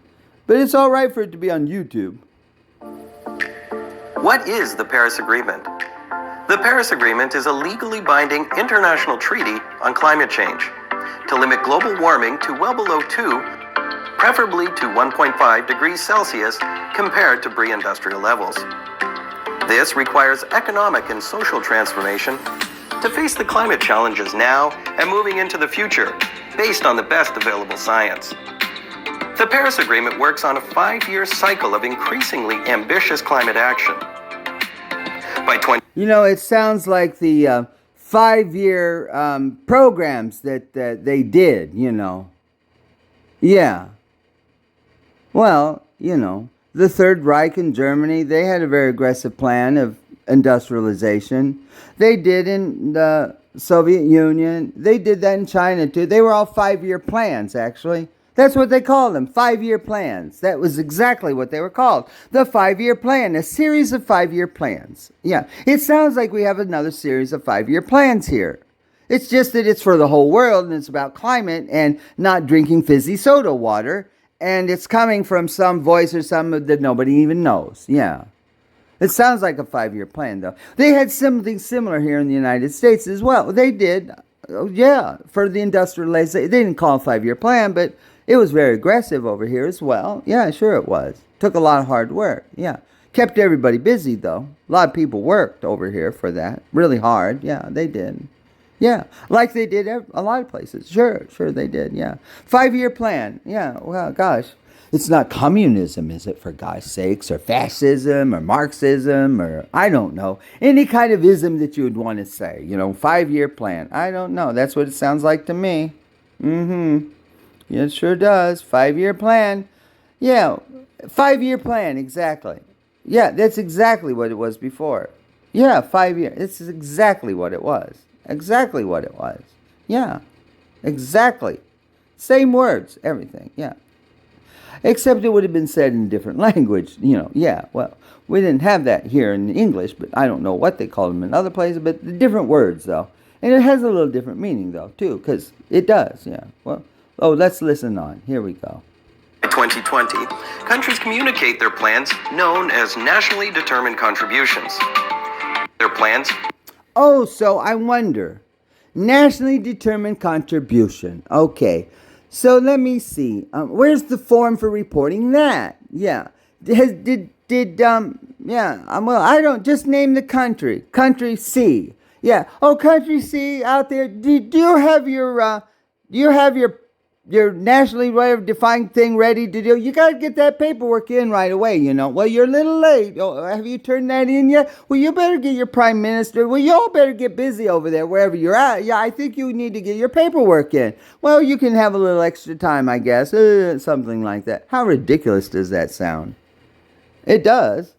But it's all right for it to be on YouTube. What is the Paris Agreement? The Paris Agreement is a legally binding international treaty on climate change to limit global warming to well below 2, preferably to 1.5 degrees Celsius compared to pre-industrial levels. This requires economic and social transformation to face the climate challenges now and moving into the future based on the best available science. The Paris Agreement works on a 5-year cycle of increasingly ambitious climate action. By 20... it sounds like the 5-year programs that they did, Yeah. Well, the Third Reich in Germany, they had a very aggressive plan of industrialization. They did in the Soviet Union. They did that in China, too. They were all 5-year plans, actually. That's what they called them, 5-year plans. That was exactly what they were called. The 5-year plan, a series of 5-year plans. Yeah, it sounds like we have another series of 5-year plans here. It's just that it's for the whole world, and it's about climate and not drinking fizzy soda water. And it's coming from some voice or something that nobody even knows. Yeah. It sounds like a 5-year plan, though. They had something similar here in the United States as well. They did, for the industrialization. They didn't call it a 5-year plan, but it was very aggressive over here as well. Yeah, sure it was. Took a lot of hard work. Yeah. Kept everybody busy, though. A lot of people worked over here for that. Really hard. Yeah, they did. Yeah, like they did a lot of places. Sure, they did, yeah. 5-year plan. Yeah, well, gosh. It's not communism, is it, for God's sakes? Or fascism, or Marxism, or I don't know. Any kind of ism that you would want to say. 5-year plan. I don't know. That's what it sounds like to me. Mm-hmm. Yeah, it sure does. 5-year plan. Yeah, 5-year plan, exactly. Yeah, that's exactly what it was before. Yeah, 5 years. This is exactly what it was. Exactly what it was. Yeah, exactly. Same words, everything, yeah. Except it would have been said in a different language, yeah. Well, we didn't have that here in English, but I don't know what they call them in other places, but the different words, though. And it has a little different meaning, though, too, because it does, yeah. Well, let's listen on. Here we go. 2020, countries communicate their plans known as nationally determined contributions. Their plans. Oh, so I wonder. Nationally determined contribution. Okay. So let me see. Where's the form for reporting that? Yeah. Well, I don't, just name the country. Country C. Yeah. Oh, country C out there. Do you have your nationally defined thing ready to do? You got to get that paperwork in right away, Well, you're a little late. Oh, have you turned that in yet? Well, you better get your prime minister. Well, you all better get busy over there, wherever you're at. Yeah, I think you need to get your paperwork in. Well, you can have a little extra time, I guess. Something like that. How ridiculous does that sound? It does.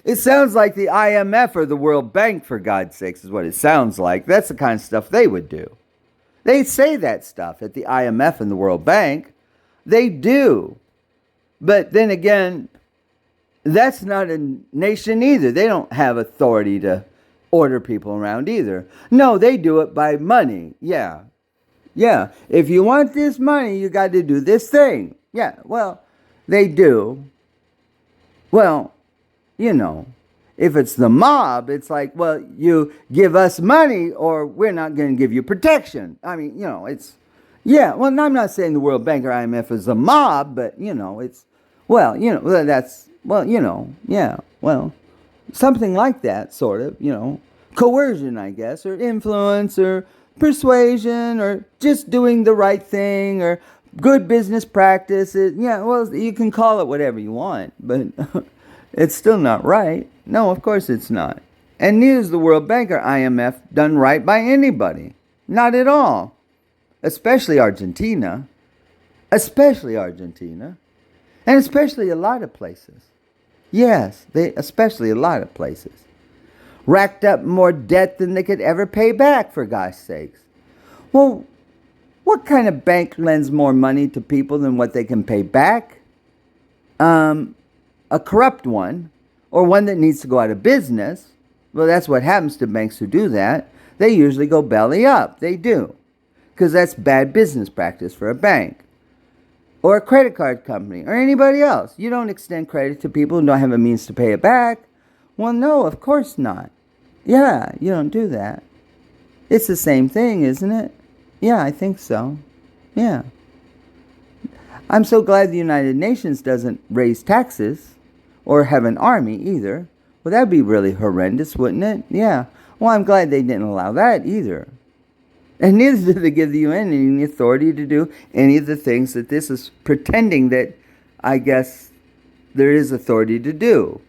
It sounds like the IMF or the World Bank, for God's sakes, is what it sounds like. That's the kind of stuff they would do. They say that stuff at the IMF and the World Bank. They do. But then again, that's not a nation either. They don't have authority to order people around either. No, they do it by money. Yeah. Yeah. If you want this money, you got to do this thing. Yeah. Well, they do. Well, if it's the mob, it's like, well, you give us money or we're not going to give you protection. I mean, it's, yeah, well, I'm not saying the World Bank or IMF is a mob, but, it's, well, that's, well, yeah, well, something like that, sort of, coercion, I guess, or influence or persuasion or just doing the right thing or good business practices. Yeah, well, you can call it whatever you want, but it's still not right. No, of course it's not. And neither is the World Bank or IMF done right by anybody. Not at all. Especially Argentina. Especially Argentina. And especially a lot of places. Yes, especially a lot of places. Racked up more debt than they could ever pay back, for gosh sakes. Well, what kind of bank lends more money to people than what they can pay back? A corrupt one. Or one that needs to go out of business. Well, that's what happens to banks who do that. They usually go belly up. They do. Because that's bad business practice for a bank. Or a credit card company. Or anybody else. You don't extend credit to people who don't have a means to pay it back. Well, no, of course not. Yeah, you don't do that. It's the same thing, isn't it? Yeah, I think so. Yeah. I'm so glad the United Nations doesn't raise taxes. Or have an army either. Well, that'd be really horrendous, wouldn't it? Yeah. Well, I'm glad they didn't allow that either. And neither did they give the UN any authority to do any of the things that this is pretending that, I guess, there is authority to do.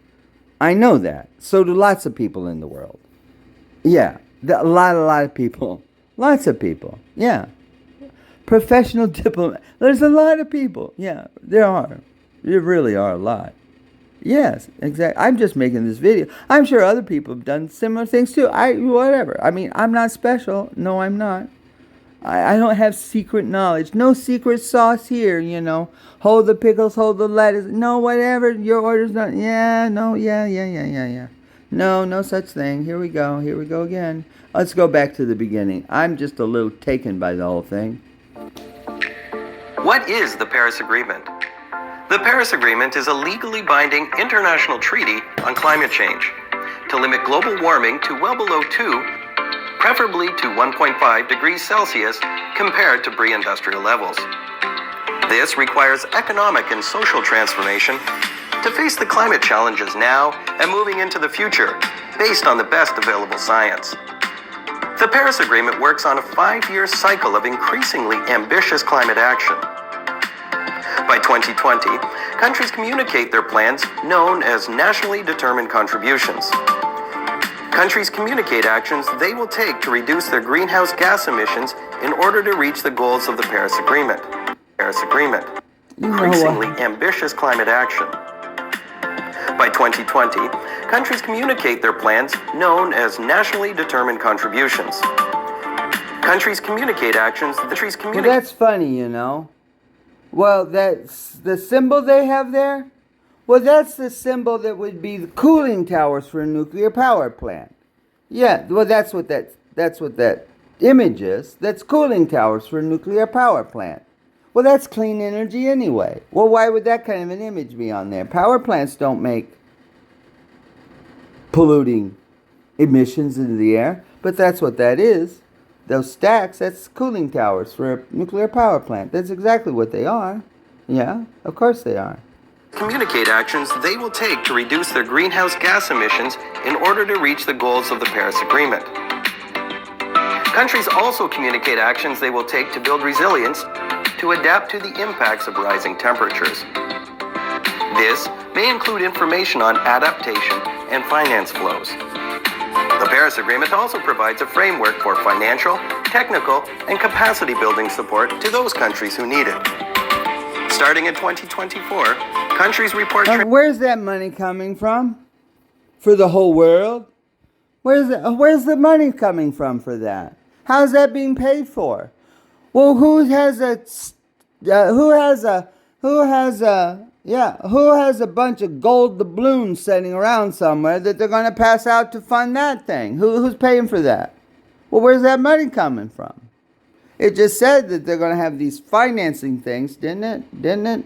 I know that. So do lots of people in the world. Yeah. A lot of people. Lots of people. Yeah. Professional diplomat. There's a lot of people. Yeah, there are. There really are a lot. Yes, exactly. I'm just making this video. I'm sure other people have done similar things too. Whatever. I mean, I'm not special. No, I'm not. I don't have secret knowledge. No secret sauce here, Hold the pickles, hold the lettuce. No, whatever. Your order's not. Yeah, no, yeah. No such thing. Here we go again. Let's go back to the beginning. I'm just a little taken by the whole thing. What is the Paris Agreement? The Paris Agreement is a legally binding international treaty on climate change to limit global warming to well below 2, preferably to 1.5 degrees Celsius compared to pre-industrial levels. This requires economic and social transformation to face the climate challenges now and moving into the future based on the best available science. The Paris Agreement works on a 5-year cycle of increasingly ambitious climate action. By 2020, countries communicate their plans known as nationally determined contributions. Countries communicate actions they will take to reduce their greenhouse gas emissions in order to reach the goals of the Paris Agreement. Increasingly ambitious climate action. By 2020, countries communicate their plans known as nationally determined contributions. Countries communicate actions. Well, that's funny, you know. Well, that's the symbol they have there. Well, that's the symbol that would be the cooling towers for a nuclear power plant. Yeah, well, that's what that image is. That's cooling towers for a nuclear power plant. Well, that's clean energy anyway. Well, why would that kind of an image be on there? Power plants don't make polluting emissions into the air, but that's what that is. Those stacks, that's cooling towers for a nuclear power plant. That's exactly what they are. Yeah, of course they are. Communicate actions they will take to reduce their greenhouse gas emissions in order to reach the goals of the Paris Agreement. Countries also communicate actions they will take to build resilience to adapt to the impacts of rising temperatures. This may include information on adaptation and finance flows. The Paris Agreement also provides a framework for financial, technical, and capacity building support to those countries who need it. Starting in 2024, countries report... Where's that money coming from? For the whole world? Where's the money coming from for that? How's that being paid for? Well, who has a bunch of gold doubloons sitting around somewhere that they're going to pass out to fund that thing? Who's paying for that? Well, where's that money coming from? It just said that they're going to have these financing things, didn't it?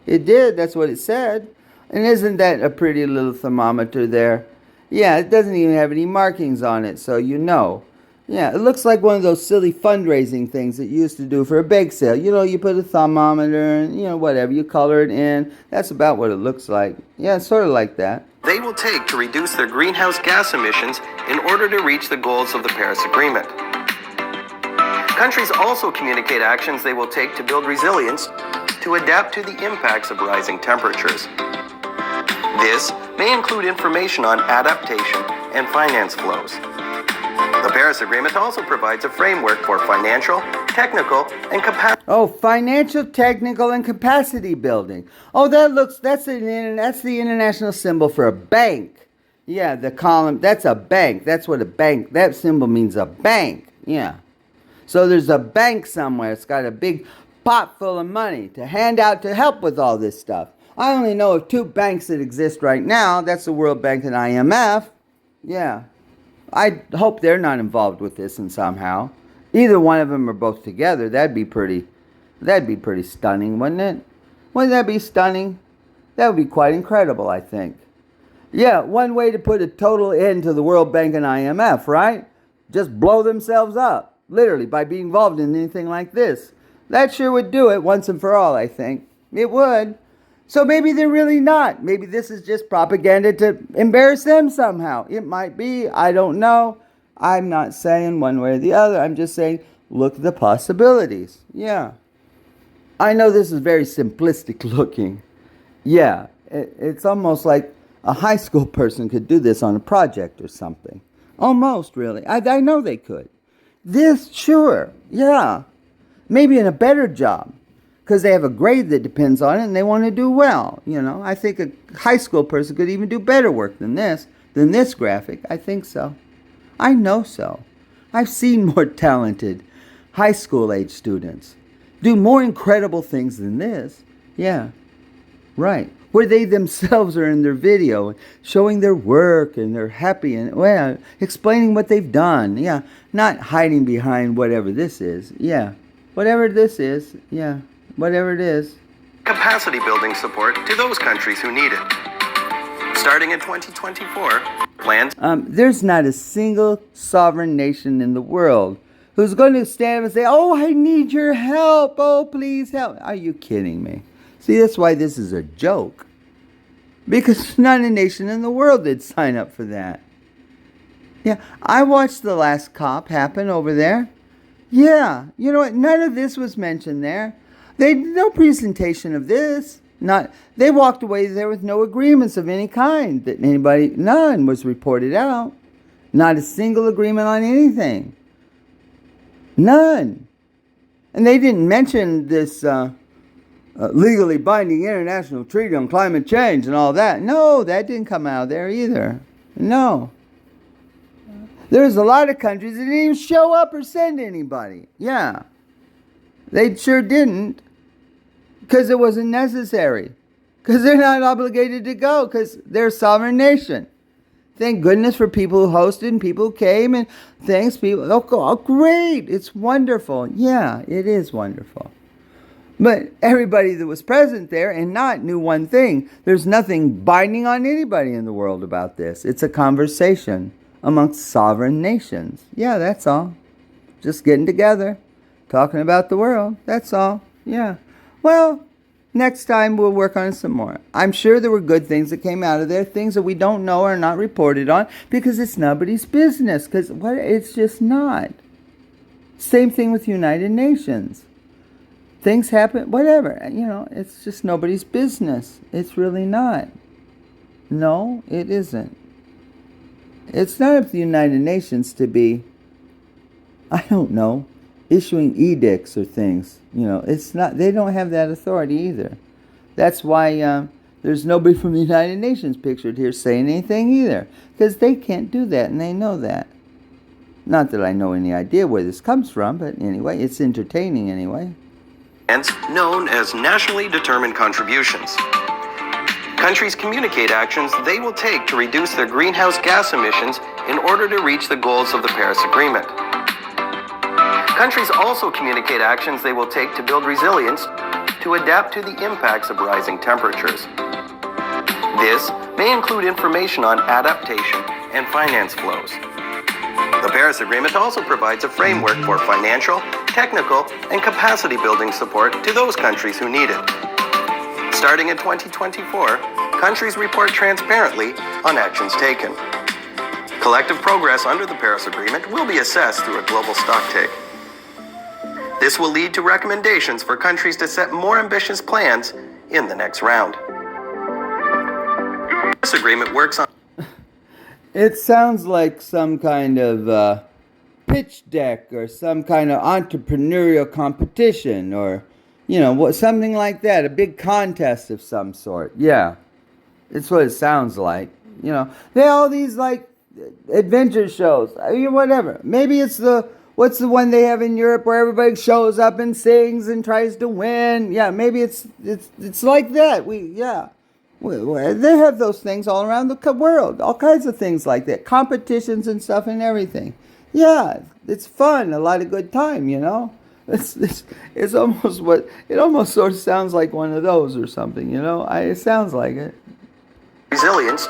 It did. That's what it said. And isn't that a pretty little thermometer there? Yeah, it doesn't even have any markings on it, so you know. Yeah, it looks like one of those silly fundraising things that you used to do for a bake sale. You know, you put a thermometer and, whatever, you color it in. That's about what it looks like. Yeah, it's sort of like that. They will take to reduce their greenhouse gas emissions in order to reach the goals of the Paris Agreement. Countries also communicate actions they will take to build resilience to adapt to the impacts of rising temperatures. This may include information on adaptation and finance flows. The Paris Agreement also provides a framework for financial, technical, and capacity. Oh, financial, technical, and capacity building. Oh, that's the international symbol for a bank. Yeah, the column, that's a bank. That's what that symbol means, a bank. Yeah. So there's a bank somewhere. It's got a big pot full of money to hand out to help with all this stuff. I only know of 2 banks that exist right now. That's the World Bank and IMF. Yeah. I hope they're not involved with this in somehow. Either one of them or both together. That'd be pretty stunning, wouldn't it? Wouldn't that be stunning? That would be quite incredible, I think. Yeah, one way to put a total end to the World Bank and IMF, right? Just blow themselves up. Literally, by being involved in anything like this. That sure would do it once and for all, I think. It would. So maybe they're really not. Maybe this is just propaganda to embarrass them somehow. It might be. I don't know. I'm not saying one way or the other. I'm just saying, look at the possibilities. Yeah. I know this is very simplistic looking. Yeah. It's almost like a high school person could do this on a project or something. Almost, really. I know they could. This, sure, yeah. Maybe in a better job, because they have a grade that depends on it and they want to do well. I think a high school person could even do better work than this graphic. I think so. I know so. I've seen more talented high school age students do more incredible things than this. Yeah, right. Where they themselves are in their video showing their work and they're happy and explaining what they've done. Yeah, not hiding behind whatever this is. Yeah, whatever this is. Yeah, whatever it is. Capacity building support to those countries who need it. Starting in 2024, plans... There's not a single sovereign nation in the world who's going to stand and say, oh, I need your help. Oh, please help. Are you kidding me? See, that's why this is a joke. because not a nation in the world did sign up for that. Yeah, I watched the last COP happen over there. Yeah, you know what? None of this was mentioned there. They no presentation of this. Not they walked away there with no agreements of any kind that none was reported out. Not a single agreement on anything. None. And they didn't mention this legally binding international treaty on climate change and all that. No, that didn't come out of there either. No. There's a lot of countries that didn't even show up or send anybody. Yeah. They sure didn't. Because it wasn't necessary. Because they're not obligated to go. Because they're a sovereign nation. Thank goodness for people who hosted and people who came. And thanks people. Oh, great. It's wonderful. Yeah, it is wonderful. But everybody that was present there and not knew one thing. There's nothing binding on anybody in the world about this. It's a conversation amongst sovereign nations. Yeah, that's all. Just getting together. Talking about the world. That's all. Yeah. Well, next time we'll work on it some more. I'm sure there were good things that came out of there. Things that we don't know are not reported on. Because it's nobody's business. Because it's just not. Same thing with United Nations. Things happen, whatever, it's just nobody's business. It's really not. No, it isn't. It's not up to the United Nations to be, I don't know, issuing edicts or things. It's not, they don't have that authority either. That's why there's nobody from the United Nations pictured here saying anything either. Because they can't do that, and they know that. Not that I know any idea where this comes from, but anyway, it's entertaining anyway. Known as nationally determined contributions. Countries communicate actions they will take to reduce their greenhouse gas emissions in order to reach the goals of the Paris Agreement. Countries also communicate actions they will take to build resilience to adapt to the impacts of rising temperatures. This may include information on adaptation and finance flows. The Paris Agreement also provides a framework for financial, technical, and capacity building support to those countries who need it. Starting in 2024, countries report transparently on actions taken. Collective progress under the Paris Agreement will be assessed through a global stocktake. This will lead to recommendations for countries to set more ambitious plans in the next round. This agreement works on It sounds like some kind of pitch deck or some kind of entrepreneurial competition or, something like that. A big contest of some sort. Yeah. It's what it sounds like. They have all these like adventure shows. Whatever. Maybe it's what's the one they have in Europe where everybody shows up and sings and tries to win? Yeah, maybe it's like that. They have those things all around the world. All kinds of things like that. Competitions and stuff and everything. Yeah, it's fun. A lot of good time, It's almost it almost sort of sounds like one of those or something, It sounds like it. Resilience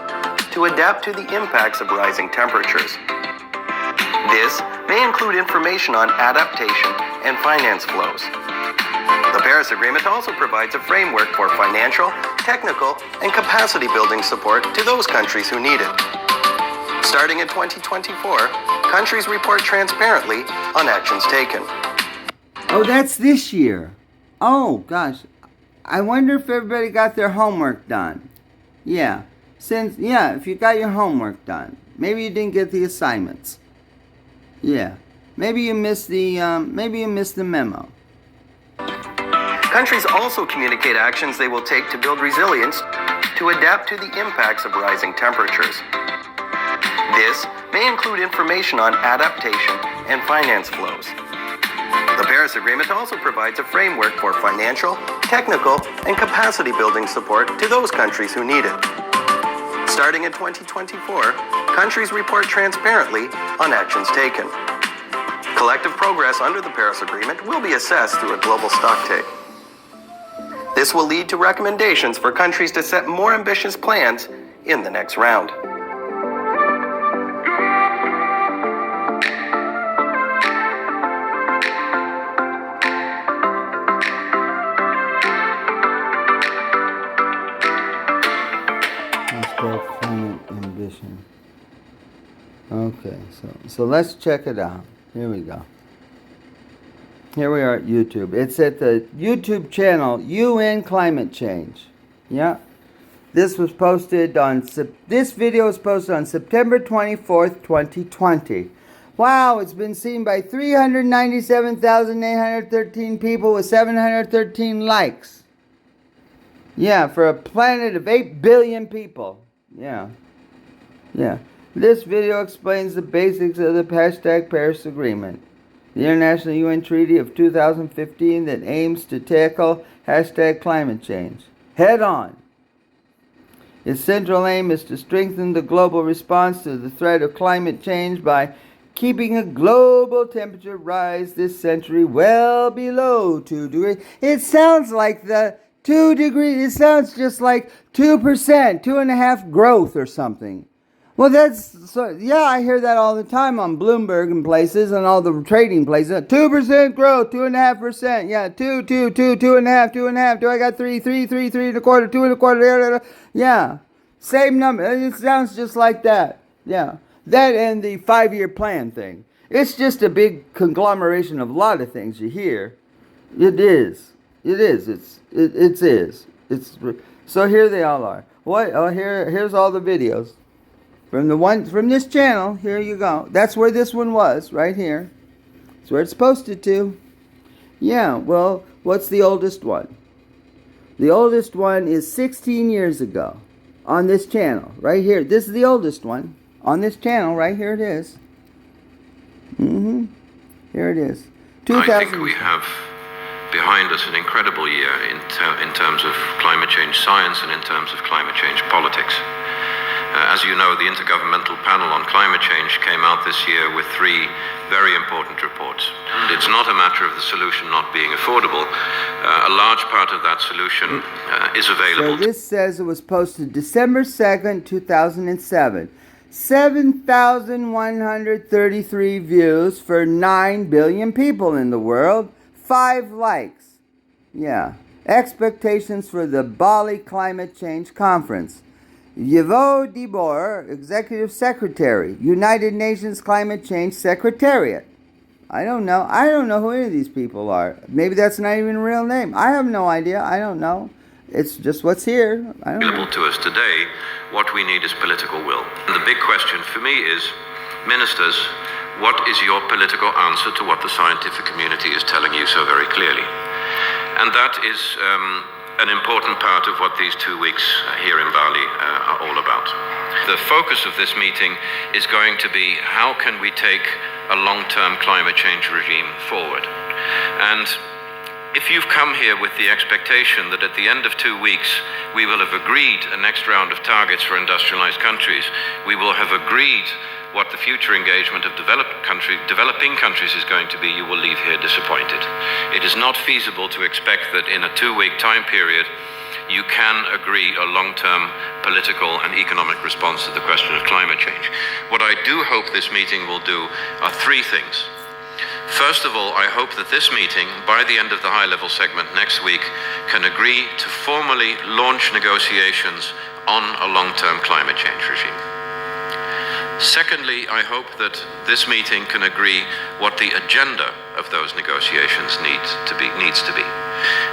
to adapt to the impacts of rising temperatures. This may include information on adaptation and finance flows. The Paris Agreement also provides a framework for financial, technical, and capacity building support to those countries who need it. Starting in 2024, countries report transparently on actions taken. Oh, that's this year. Oh, gosh. I wonder if everybody got their homework done. Yeah. If you got your homework done. Maybe you didn't get the assignments. Yeah. Maybe you missed the memo. Countries also communicate actions they will take to build resilience to adapt to the impacts of rising temperatures. This may include information on adaptation and finance flows. The Paris Agreement also provides a framework for financial, technical, and capacity building support to those countries who need it. Starting in 2024, countries report transparently on actions taken. Collective progress under the Paris Agreement will be assessed through a global stocktake. This will lead to recommendations for countries to set more ambitious plans in the next round. So let's check it out. Here we go. Here we are at YouTube. It's at the YouTube channel UN Climate Change. Yeah. This was posted on this video was posted on September 24th, 2020. Wow, it's been seen by 397,813 people with 713 likes. Yeah, for a planet of 8 billion people. Yeah. Yeah. This video explains the basics of the hashtag Paris Agreement, the International UN Treaty of 2015 that aims to tackle hashtag climate change head on. Its central aim is to strengthen the global response to the threat of climate change by keeping a global temperature rise this century well below 2 degrees. It sounds like the 2 degrees, it sounds just like 2%, 2.5% growth or something. Well, yeah, I hear that all the time on Bloomberg and places and all the trading places. 2% growth, 2.5%. Yeah, 2.5, 2.5. Do I got 3, 3.25, 2.25? Yeah, same number. It sounds just like that. Yeah, that and the 5-year plan thing. It's just a big conglomeration of a lot of things you hear. It is. It is. It is. So here they all are. What? Oh, here's all the videos. From this channel, here you go. That's where this one was, right here. That's where it's posted to. Yeah, well, what's the oldest one? The oldest one is 16 years ago on this channel, right here. This is the oldest one on this channel, right here it is. Here it is. I think we have behind us an incredible year in terms of climate change science and in terms of climate change politics. As you know, the Intergovernmental Panel on Climate Change came out this year with 3 very important reports. And it's not a matter of the solution not being affordable. A large part of that solution is available. So this says it was posted December 2nd, 2007. 7,133 views for 9 billion people in the world. 5 likes. Yeah. Expectations for the Bali Climate Change Conference. Yvo Dibor, Executive Secretary, United Nations Climate Change Secretariat. I don't know who any of these people are. Maybe that's not even a real name. I have no idea. I don't know. It's just what's here. I don't know. Available to us today, what we need is political will. And the big question for me is, ministers, what is your political answer to what the scientific community is telling you so very clearly? And that is an important part of what these 2 weeks here in Bali are all about. The focus of this meeting is going to be how can we take a long-term climate change regime forward. And if you've come here with the expectation that at the end of 2 weeks we will have agreed a next round of targets for industrialized countries, we will have agreed what the future engagement of developing countries is going to be, you will leave here disappointed. It is not feasible to expect that in a 2-week time period you can agree a long-term political and economic response to the question of climate change. What I do hope this meeting will do are 3 things. First of all, I hope that this meeting, by the end of the high-level segment next week, can agree to formally launch negotiations on a long-term climate change regime. Secondly, I hope that this meeting can agree what the agenda of those negotiations needs to be.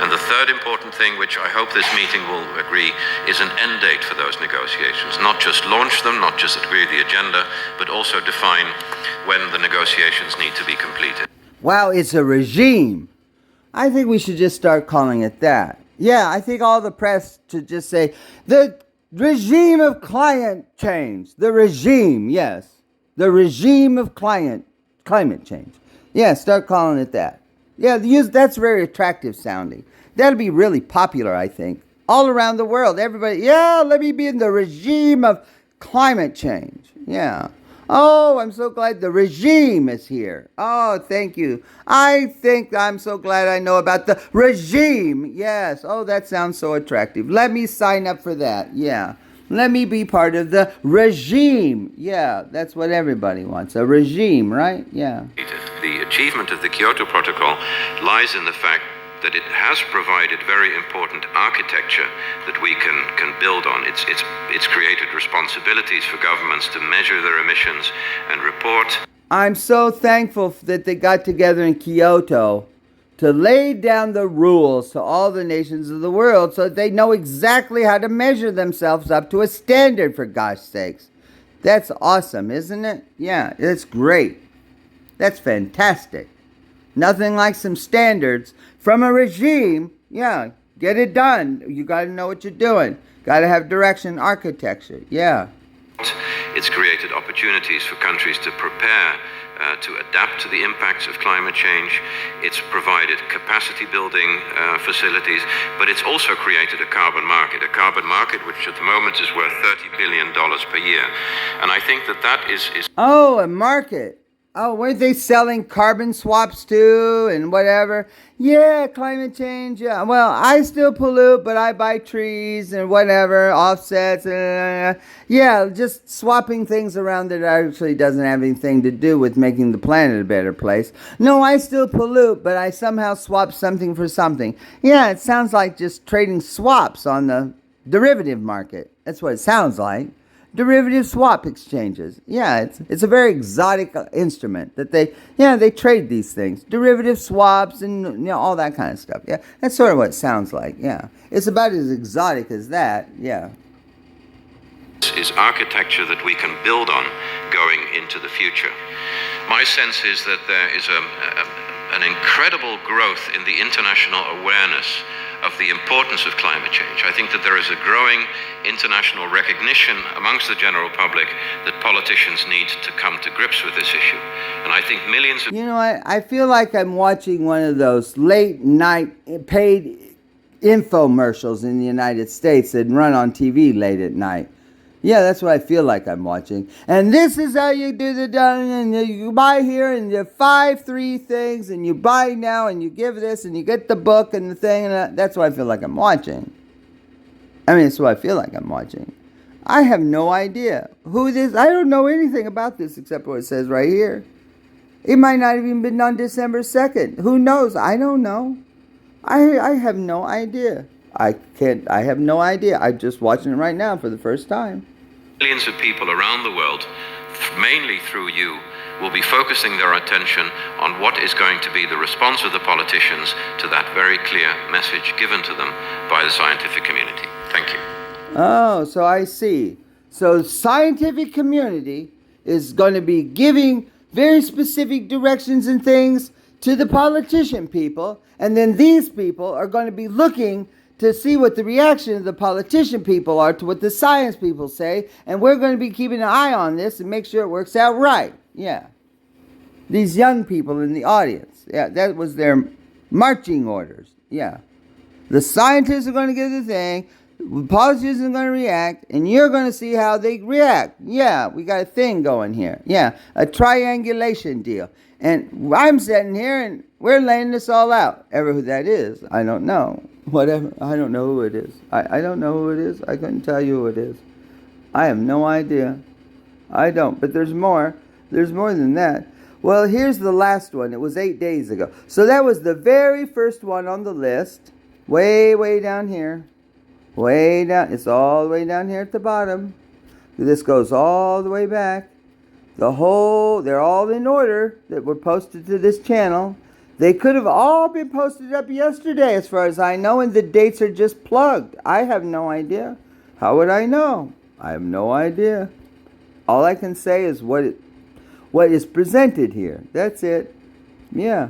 And the third important thing, which I hope this meeting will agree, is an end date for those negotiations. Not just launch them, not just agree the agenda, but also define when the negotiations need to be completed. Wow, it's a regime. I think we should just start calling it that. Yeah, I think all the press should just say, the regime of climate change. The regime, yes. The regime of climate change. Yeah, start calling it that. Yeah, that's very attractive sounding. That'll be really popular, I think. All around the world, everybody, yeah, let me be in the regime of climate change. Yeah. Oh, I'm so glad the regime is here. Oh, thank you. I'm so glad I know about the regime. Yes. Oh, that sounds so attractive. Let me sign up for that. Yeah. Let me be part of the regime. Yeah, that's what everybody wants. A regime, right? Yeah. The achievement of the Kyoto Protocol lies in the fact that it has provided very important architecture that we can build on. It's created responsibilities for governments to measure their emissions and report. I'm so thankful that they got together in Kyoto to lay down the rules to all the nations of the world so that they know exactly how to measure themselves up to a standard, for gosh sakes. That's awesome, isn't it? Yeah, it's great. That's fantastic. Nothing like some standards from a regime. Yeah, get it done. You got to know what you're doing. Got to have direction, architecture. Yeah. It's created opportunities for countries to prepare to adapt to the impacts of climate change. It's provided capacity building facilities, but it's also created a carbon market which at the moment is worth $30 billion per year. And I think that is... Oh, a market. Oh, weren't they selling carbon swaps too and whatever? Yeah, climate change. Yeah. Well, I still pollute, but I buy trees and whatever, offsets. Yeah, just swapping things around that actually doesn't have anything to do with making the planet a better place. No, I still pollute, but I somehow swap something for something. Yeah, it sounds like just trading swaps on the derivative market. That's what it sounds like. Derivative swap exchanges. Yeah, it's a very exotic instrument that they trade these things. Derivative swaps and all that kind of stuff. Yeah, that's sort of what it sounds like. Yeah, it's about as exotic as that. Yeah. Is architecture that we can build on going into the future. My sense is that there is an incredible growth in the international awareness of the importance of climate change. I think that there is a growing international recognition amongst the general public that politicians need to come to grips with this issue. And I think millions of... I feel like I'm watching one of those late night paid infomercials in the United States that run on TV late at night. Yeah, that's what I feel like I'm watching. And this is how you do the done, and you buy here, and you 3 things, and you buy now, and you give this, and you get the book and the thing, and that's what I feel like I'm watching. I mean, it's what I feel like I'm watching. I have no idea who this. I don't know anything about this except what it says right here. It might not have even been on December 2nd. Who knows? I don't know. I have no idea. I have no idea. I'm just watching it right now for the first time. Millions of people around the world, mainly through you, will be focusing their attention on what is going to be the response of the politicians to that very clear message given to them by the scientific community. Thank you. Oh, so I see. So the scientific community is going to be giving very specific directions and things to the politician people, and then these people are going to be looking to see what the reaction of the politician people are to what the science people say, and we're going to be keeping an eye on this and make sure it works out right. Yeah. These young people in the audience. Yeah, that was their marching orders. Yeah. The scientists are going to give the thing, the politicians are going to react, and you're going to see how they react. Yeah, we got a thing going here. Yeah, a triangulation deal. And I'm sitting here and we're laying this all out. Ever who that is, I don't know. Whatever, I don't know who it is. I don't know who it is. I couldn't tell you who it is. I have no idea. I don't. But there's more. There's more than that. Well, here's the last one. It was 8 days ago. So that was the very first one on the list. Way, way down here. Way down. It's all the way down here at the bottom. This goes all the way back. They're all in order that were posted to this channel. They could have all been posted up yesterday as far as I know, and the dates are just plugged. I have no idea. How would I know? I have no idea. All I can say is what is presented here. That's it. Yeah.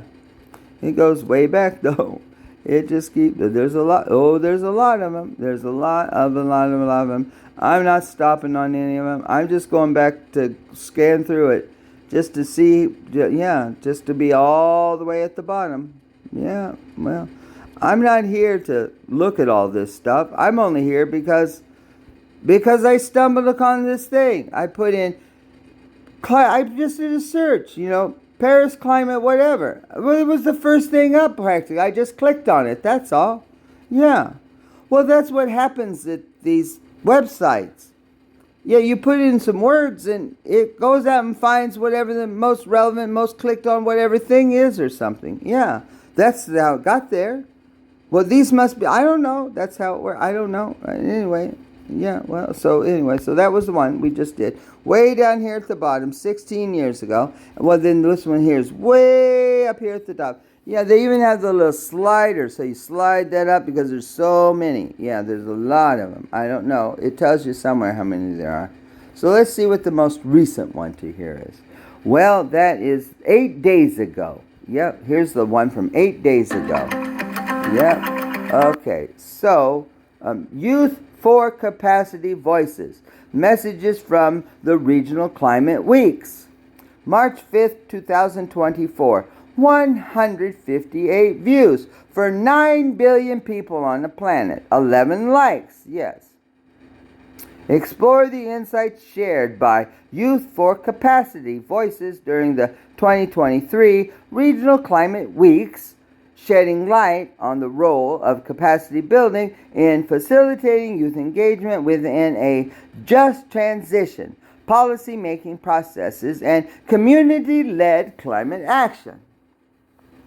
It goes way back though. It just keeps, there's a lot. Oh, there's a lot of them. There's a lot of them. I'm not stopping on any of them. I'm just going back to scan through it. Just to see, just to be all the way at the bottom. Yeah, well, I'm not here to look at all this stuff. I'm only here because I stumbled upon this thing. I put in, I just did a search, Paris climate, whatever. Well, it was the first thing up, practically. I just clicked on it, that's all. Yeah. Well, that's what happens at these websites. Yeah, you put in some words and it goes out and finds whatever the most relevant, most clicked on whatever thing is or something. Yeah, that's how it got there. Well, these must be, I don't know. That's how it works. I don't know. Anyway, Yeah, well, so anyway, so that was the one we just did. Way down here at the bottom, 16 years ago. Well, then this one here is way up here at the top. Yeah, they even have the little slider, so you slide that up because there's so many. Yeah, there's a lot of them. I don't know. It tells you somewhere how many there are. So let's see what the most recent one to here is. Well, that is 8 days ago. Yep, here's the one from 8 days ago. Yep. Okay, so Youth for Capacity Voices. Messages from the Regional Climate Weeks. March 5th, 2024. 158 views for 9 billion people on the planet. 11 likes, yes. Explore the insights shared by Youth for Capacity Voices during the 2023 Regional Climate Weeks, shedding light on the role of capacity building in facilitating youth engagement within a just transition, policy-making processes, and community-led climate action.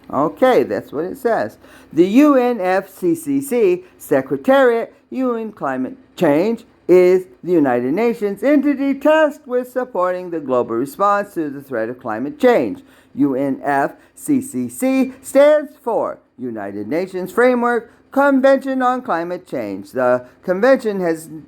Okay, that's what it says. The UNFCCC Secretariat, UN Climate Change, is the United Nations entity tasked with supporting the global response to the threat of climate change. UNFCCC stands for United Nations Framework Convention on Climate Change. The convention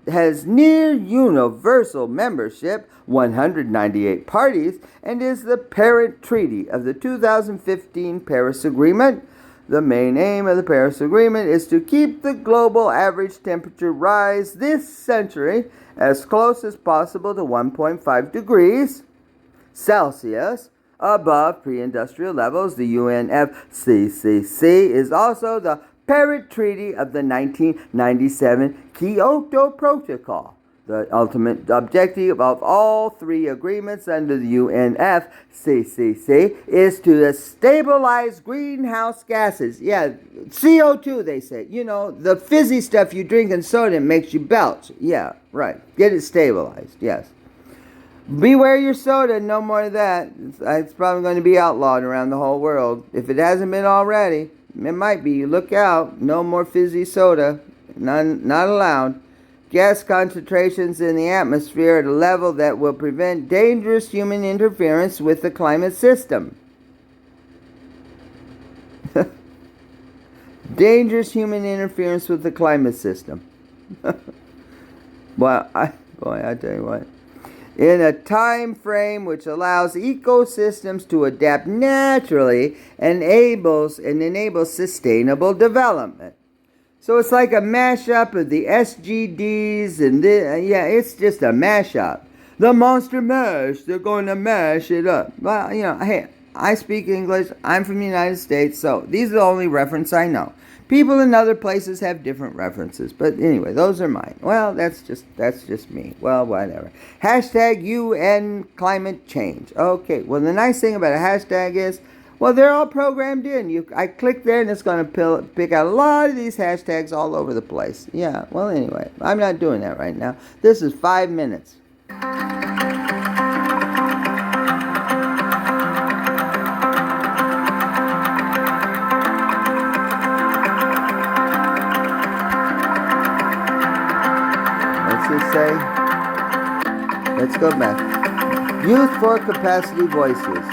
has near universal membership, 198 parties, and is the parent treaty of the 2015 Paris Agreement. The main aim of the Paris Agreement is to keep the global average temperature rise this century as close as possible to 1.5 degrees Celsius above pre-industrial levels. The UNFCCC is also the parent treaty of the 1997 Kyoto Protocol. The ultimate objective of all three agreements under the UNFCCC is to stabilize greenhouse gases. Yeah, CO2, they say. You know, the fizzy stuff you drink in soda and makes you belch. Yeah, right. Get it stabilized, yes. Beware your soda, no more of that. It's probably going to be outlawed around the whole world. If it hasn't been already, it might be. Look out. No more fizzy soda. Not allowed. Gas concentrations in the atmosphere at a level that will prevent dangerous human interference with the climate system. Dangerous human interference with the climate system. Well, I tell you what. In a time frame which allows ecosystems to adapt naturally and enables sustainable development. So it's like a mashup of the SGDs and it's just a mashup. The monster mash, they're going to mash it up. Well, you know, hey, I speak English. I'm from the United States, so these are the only reference I know. People in other places have different references, but anyway, those are mine. Well, that's just me. Well, whatever. Hashtag UN climate change. Okay, well, the nice thing about a hashtag is, well, they're all programmed in. I click there and it's going to pick out a lot of these hashtags all over the place. Yeah, well, anyway, I'm not doing that right now. This is 5 minutes. Let's go back. Youth for Capacity Voices.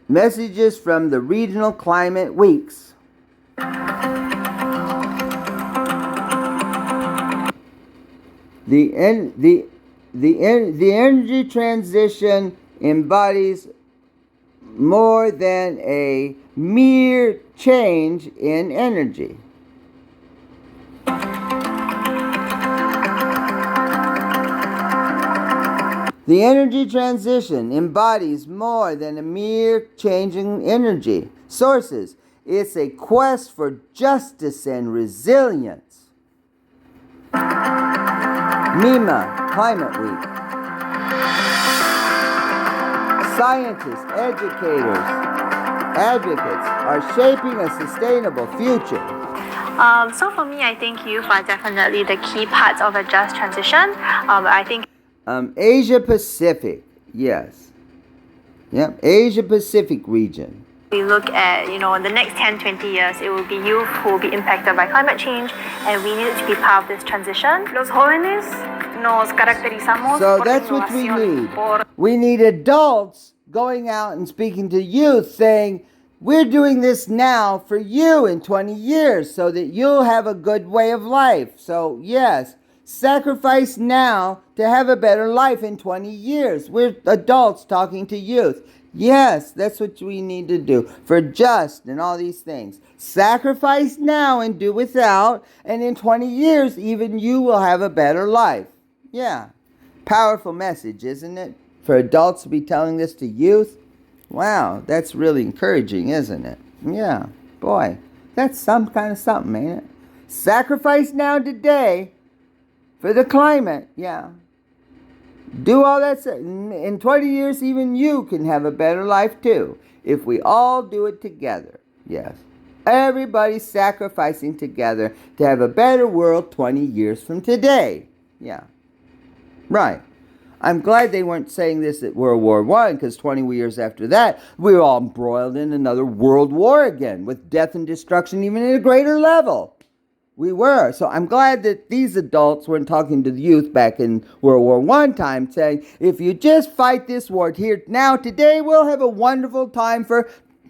Messages from the Regional Climate Weeks. The energy transition embodies more than a mere change in energy. The energy transition embodies more than a mere change in energy sources. It's a quest for justice and resilience. MEMA, Climate Week. Scientists, educators, advocates are shaping a sustainable future. So for me, I think youth are definitely the key parts of a just transition. I think Asia Pacific, yes. Yep, Asia Pacific region. We look at, in the next 10, 20 years, it will be youth who will be impacted by climate change, and we need to be part of this transition. Los jóvenes nos caracterizamos So por that's what we innovación, need. We need adults going out and speaking to youth saying, we're doing this now for you in 20 years so that you'll have a good way of life. So yes, sacrifice now to have a better life in 20 years. We're adults talking to youth. Yes, that's what we need to do for just and all these things. Sacrifice now and do without, and in 20 years, even you will have a better life. Yeah. Powerful message, isn't it? For adults to be telling this to youth. Wow, that's really encouraging, isn't it? Yeah. Boy, that's some kind of something, ain't it? Sacrifice now today for the climate. Yeah. Do all that. In 20 years, even you can have a better life too. If we all do it together. Yes. Everybody sacrificing together to have a better world 20 years from today. Yeah. Right. I'm glad they weren't saying this at World War I, because 20 years after that, we were all embroiled in another world war again, with death and destruction even at a greater level. We were. So I'm glad that these adults weren't talking to the youth back in World War I time, saying, if you just fight this war here now, today, we'll have a wonderful time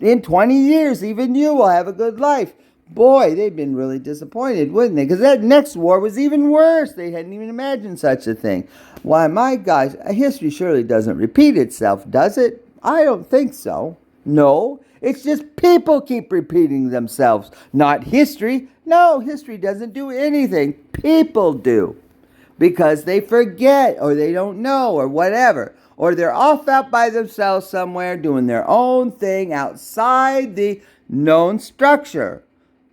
in 20 years, even you will have a good life. Boy, they'd been really disappointed, wouldn't they? Because that next war was even worse. They hadn't even imagined such a thing. Why, my gosh, history surely doesn't repeat itself, does it? I don't think so. No, it's just people keep repeating themselves, not history. No, history doesn't do anything. People do. Because they forget, or they don't know, or whatever. Or they're off out by themselves somewhere doing their own thing outside the known structure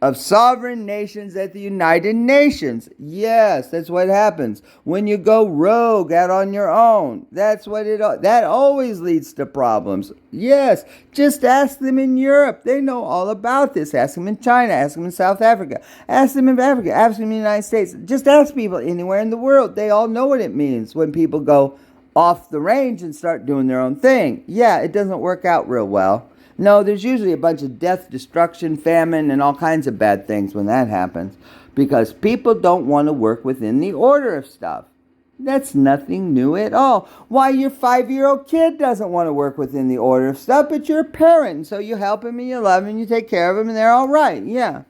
of sovereign nations at the United Nations. Yes, that's what happens when you go rogue out on your own. That always leads to problems. Yes, just ask them in Europe. They know all about this. Ask them in China. Ask them in South Africa. Ask them in Africa. Ask them in the United States. Just ask people anywhere in the world. They all know what it means when people go off the range and start doing their own thing. Yeah, it doesn't work out real well. No, there's usually a bunch of death, destruction, famine, and all kinds of bad things when that happens, because people don't want to work within the order of stuff. That's nothing new at all. Why, your 5-year-old kid doesn't want to work within the order of stuff, but you're a parent, and so you help him and you love him and you take care of him and they're all right. Yeah.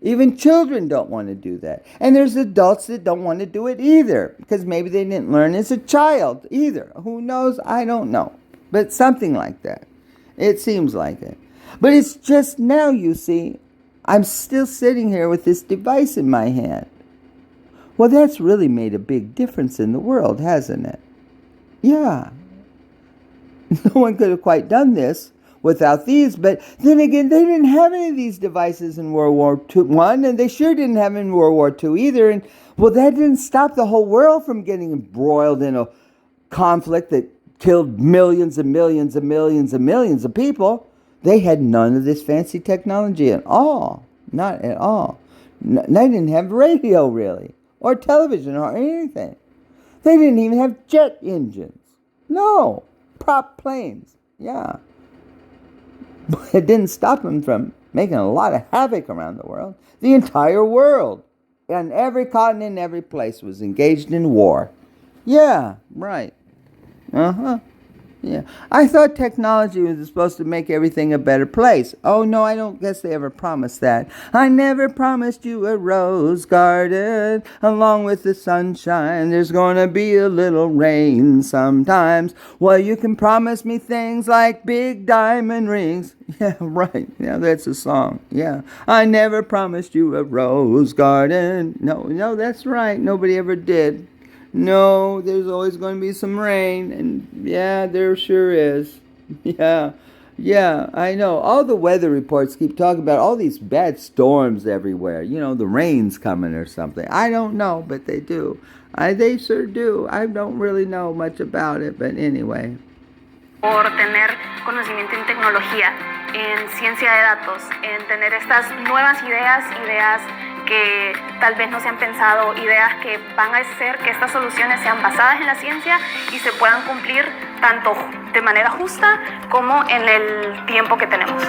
Even children don't want to do that. And there's adults that don't want to do it either, because maybe they didn't learn as a child either. Who knows? I don't know. But something like that. It seems like it. But it's just now, you see, I'm still sitting here with this device in my hand. Well, that's really made a big difference in the world, hasn't it? Yeah. No one could have quite done this without these. But then again, they didn't have any of these devices in World War I, and they sure didn't have them in World War II either. And, well, that didn't stop the whole world from getting embroiled in a conflict that killed millions and millions and millions and millions of people. They had none of this fancy technology at all. Not at all. They didn't have radio, really, or television, or anything. They didn't even have jet engines. No. Prop planes. Yeah. But it didn't stop them from making a lot of havoc around the world. The entire world, and every continent, every place was engaged in war. Yeah, right. Yeah. I thought technology was supposed to make everything a better place. Oh, no, I don't guess they ever promised that. I never promised you a rose garden along with the sunshine. There's going to be a little rain sometimes. Well, you can promise me things like big diamond rings. Yeah, right. Yeah, that's a song. Yeah. I never promised you a rose garden. No, that's right. Nobody ever did. No, there's always going to be some rain, and yeah, there sure is. Yeah, I know. All the weather reports keep talking about all these bad storms everywhere. You know, the rain's coming or something. I don't know, but they do. They sure do. I don't really know much about it, but anyway. Por tener conocimiento en tecnología, en ciencia de datos, en tener estas nuevas ideas que tal vez no se han pensado, ideas que van a hacer que estas soluciones sean basadas en la ciencia y se puedan cumplir tanto de manera justa como en el tiempo que tenemos.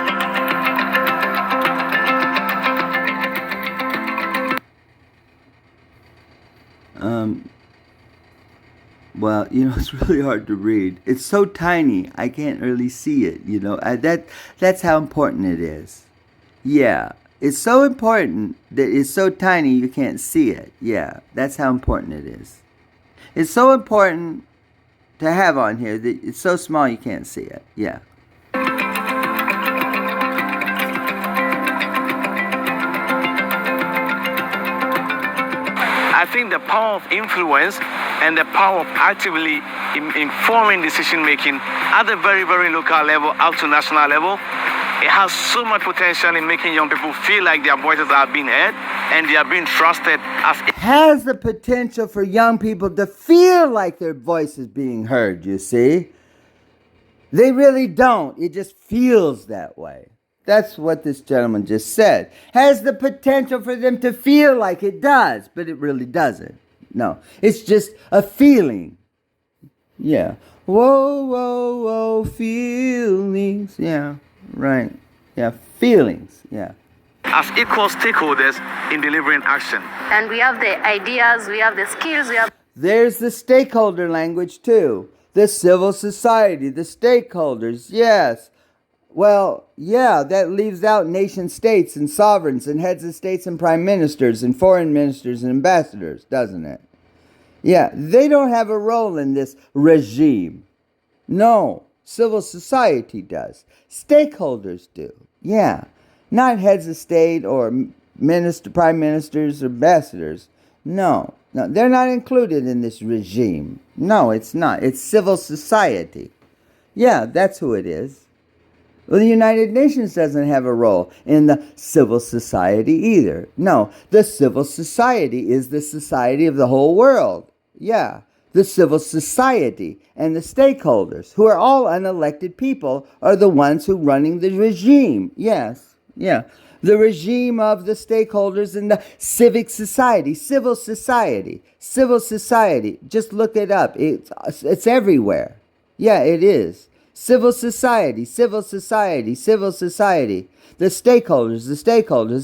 Well, it's really hard to read. It's so tiny, I can't really see it, that's how important it is. Yeah, it's so important that it's so tiny you can't see it. Yeah, that's how important it is. It's so important to have on here that it's so small you can't see it. Yeah. I think the power of influence and the power of actively informing decision making at the very, very local level up to national level, it has so much potential in making young people feel like their voices are being heard and they are being trusted as has the potential for young people to feel like their voice is being heard, you see. They really don't. It just feels that way. That's what this gentleman just said. Has the potential for them to feel like it does, but it really doesn't. No, it's just a feeling. Yeah. Whoa, whoa, whoa, feelings. Yeah, right. Yeah, feelings. Yeah. as equal stakeholders in delivering action. And we have the ideas, we have the skills, we have... There's the stakeholder language too. The civil society, the stakeholders, yes. Well, yeah, that leaves out nation states and sovereigns and heads of states and prime ministers and foreign ministers and ambassadors, doesn't it? Yeah, they don't have a role in this regime. No, civil society does. Stakeholders do. Yeah, not heads of state or prime ministers or ambassadors. No, they're not included in this regime. No, it's not. It's civil society. Yeah, that's who it is. Well, the United Nations doesn't have a role in the civil society either. No, the civil society is the society of the whole world. Yeah, the civil society and the stakeholders, who are all unelected people, are the ones who are running the regime. Yes, yeah. The regime of the stakeholders in the civic society, civil society. Just look it up. It's everywhere. Yeah, it is. Civil society. The stakeholders,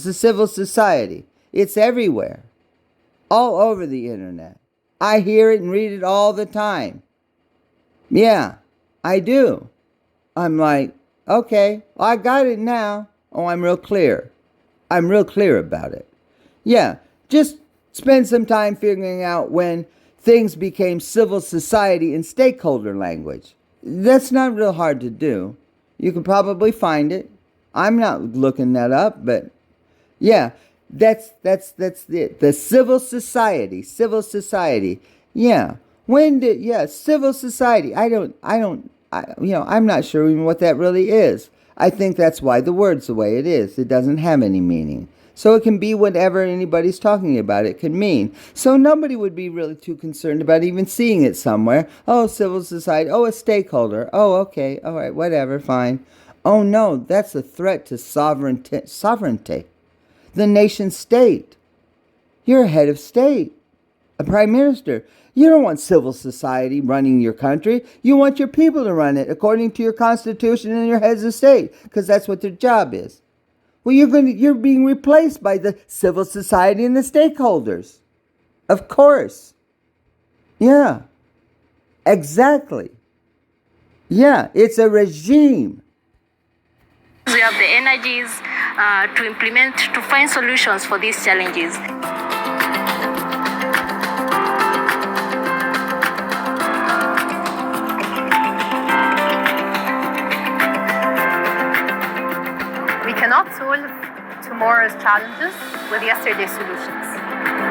the civil society. It's everywhere. All over the internet. I hear it and read it all the time. Yeah, I do. I'm like, okay, well, I got it now. Oh, I'm real clear. I'm real clear about it. Yeah, just spend some time figuring out when things became civil society and stakeholder language. That's not real hard to do. You can probably find it. I'm not looking that up, but yeah, that's it. The civil society. Yeah. Civil society. I'm not sure even what that really is. I think that's why the word's the way it is. It doesn't have any meaning. So it can be whatever anybody's talking about it can mean. So nobody would be really too concerned about even seeing it somewhere. Oh, civil society. Oh, a stakeholder. Oh, okay. All right. Whatever. Fine. Oh, no. That's a threat to sovereignty. The nation state. You're a head of state. A prime minister. You don't want civil society running your country. You want your people to run it according to your constitution and your heads of state, because that's what their job is. Well, you're being replaced by the civil society and the stakeholders. Of course. Yeah. Exactly. Yeah, it's a regime. We have the energies to find solutions for these challenges. We cannot solve tomorrow's challenges with yesterday's solutions.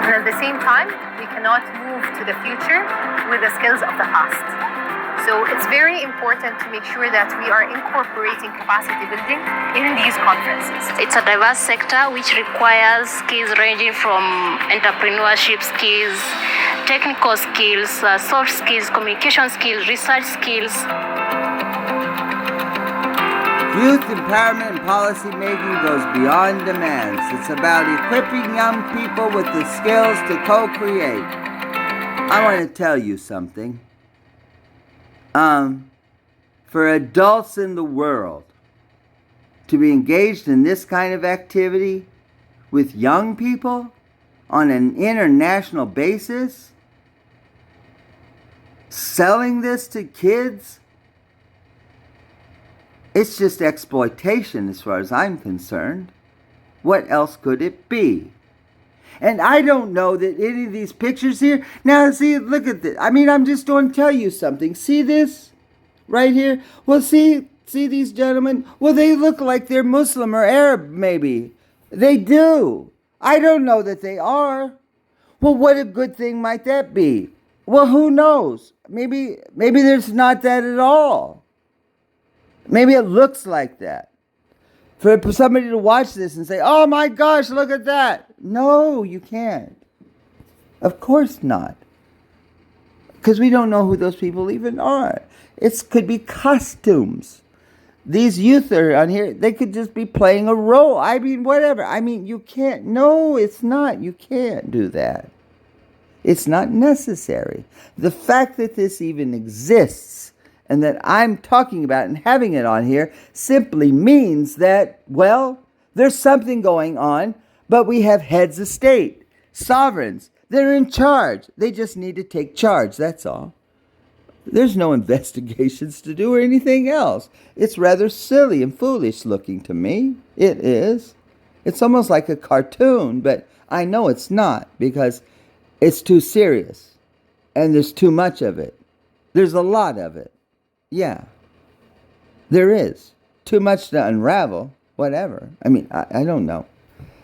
And at the same time, we cannot move to the future with the skills of the past. So it's very important to make sure that we are incorporating capacity building in these conferences. It's a diverse sector which requires skills ranging from entrepreneurship skills, technical skills, soft skills, communication skills, research skills. Youth empowerment and policy making goes beyond demands. It's about equipping young people with the skills to co-create. I want to tell you something. for adults in the world to be engaged in this kind of activity with young people on an international basis, selling this to kids, it's just exploitation as far as I'm concerned. What else could it be? And I don't know that any of these pictures here, now see, look at this. I mean, I'm just going to tell you something. See this right here? Well, see these gentlemen? Well, they look like they're Muslim or Arab, maybe. They do. I don't know that they are. Well, what a good thing might that be? Well, who knows? Maybe there's not that at all. Maybe it looks like that. For somebody to watch this and say, oh my gosh, look at that. No, you can't. Of course not. Because we don't know who those people even are. It could be costumes. These youth are on here, they could just be playing a role. I mean, whatever. I mean, you can't. No, it's not. You can't do that. It's not necessary. The fact that this even exists and that I'm talking about and having it on here simply means that, well, there's something going on, but we have heads of state, sovereigns. They're in charge. They just need to take charge, that's all. There's no investigations to do or anything else. It's rather silly and foolish looking to me. It is. It's almost like a cartoon, but I know it's not because it's too serious and there's too much of it. There's a lot of it. Yeah, there is. Too much to unravel, whatever. I mean, I don't know.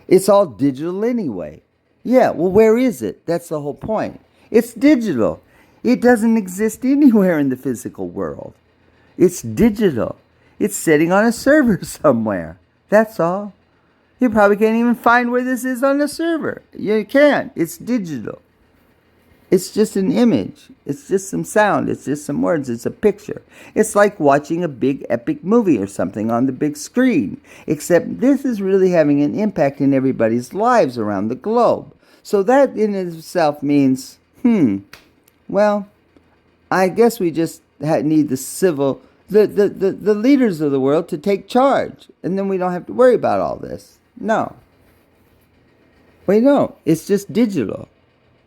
It's all digital anyway. Yeah, well, where is it? That's the whole point. It's digital. It doesn't exist anywhere in the physical world. It's digital. It's sitting on a server somewhere. That's all. You probably can't even find where this is on the server. You can't. It's digital. It's just an image. It's just some sound. It's just some words. It's a picture. It's like watching a big epic movie or something on the big screen. Except this is really having an impact in everybody's lives around the globe. So that in itself means, well, I guess we just need the leaders of the world to take charge. And then we don't have to worry about all this. No. We don't. It's just digital.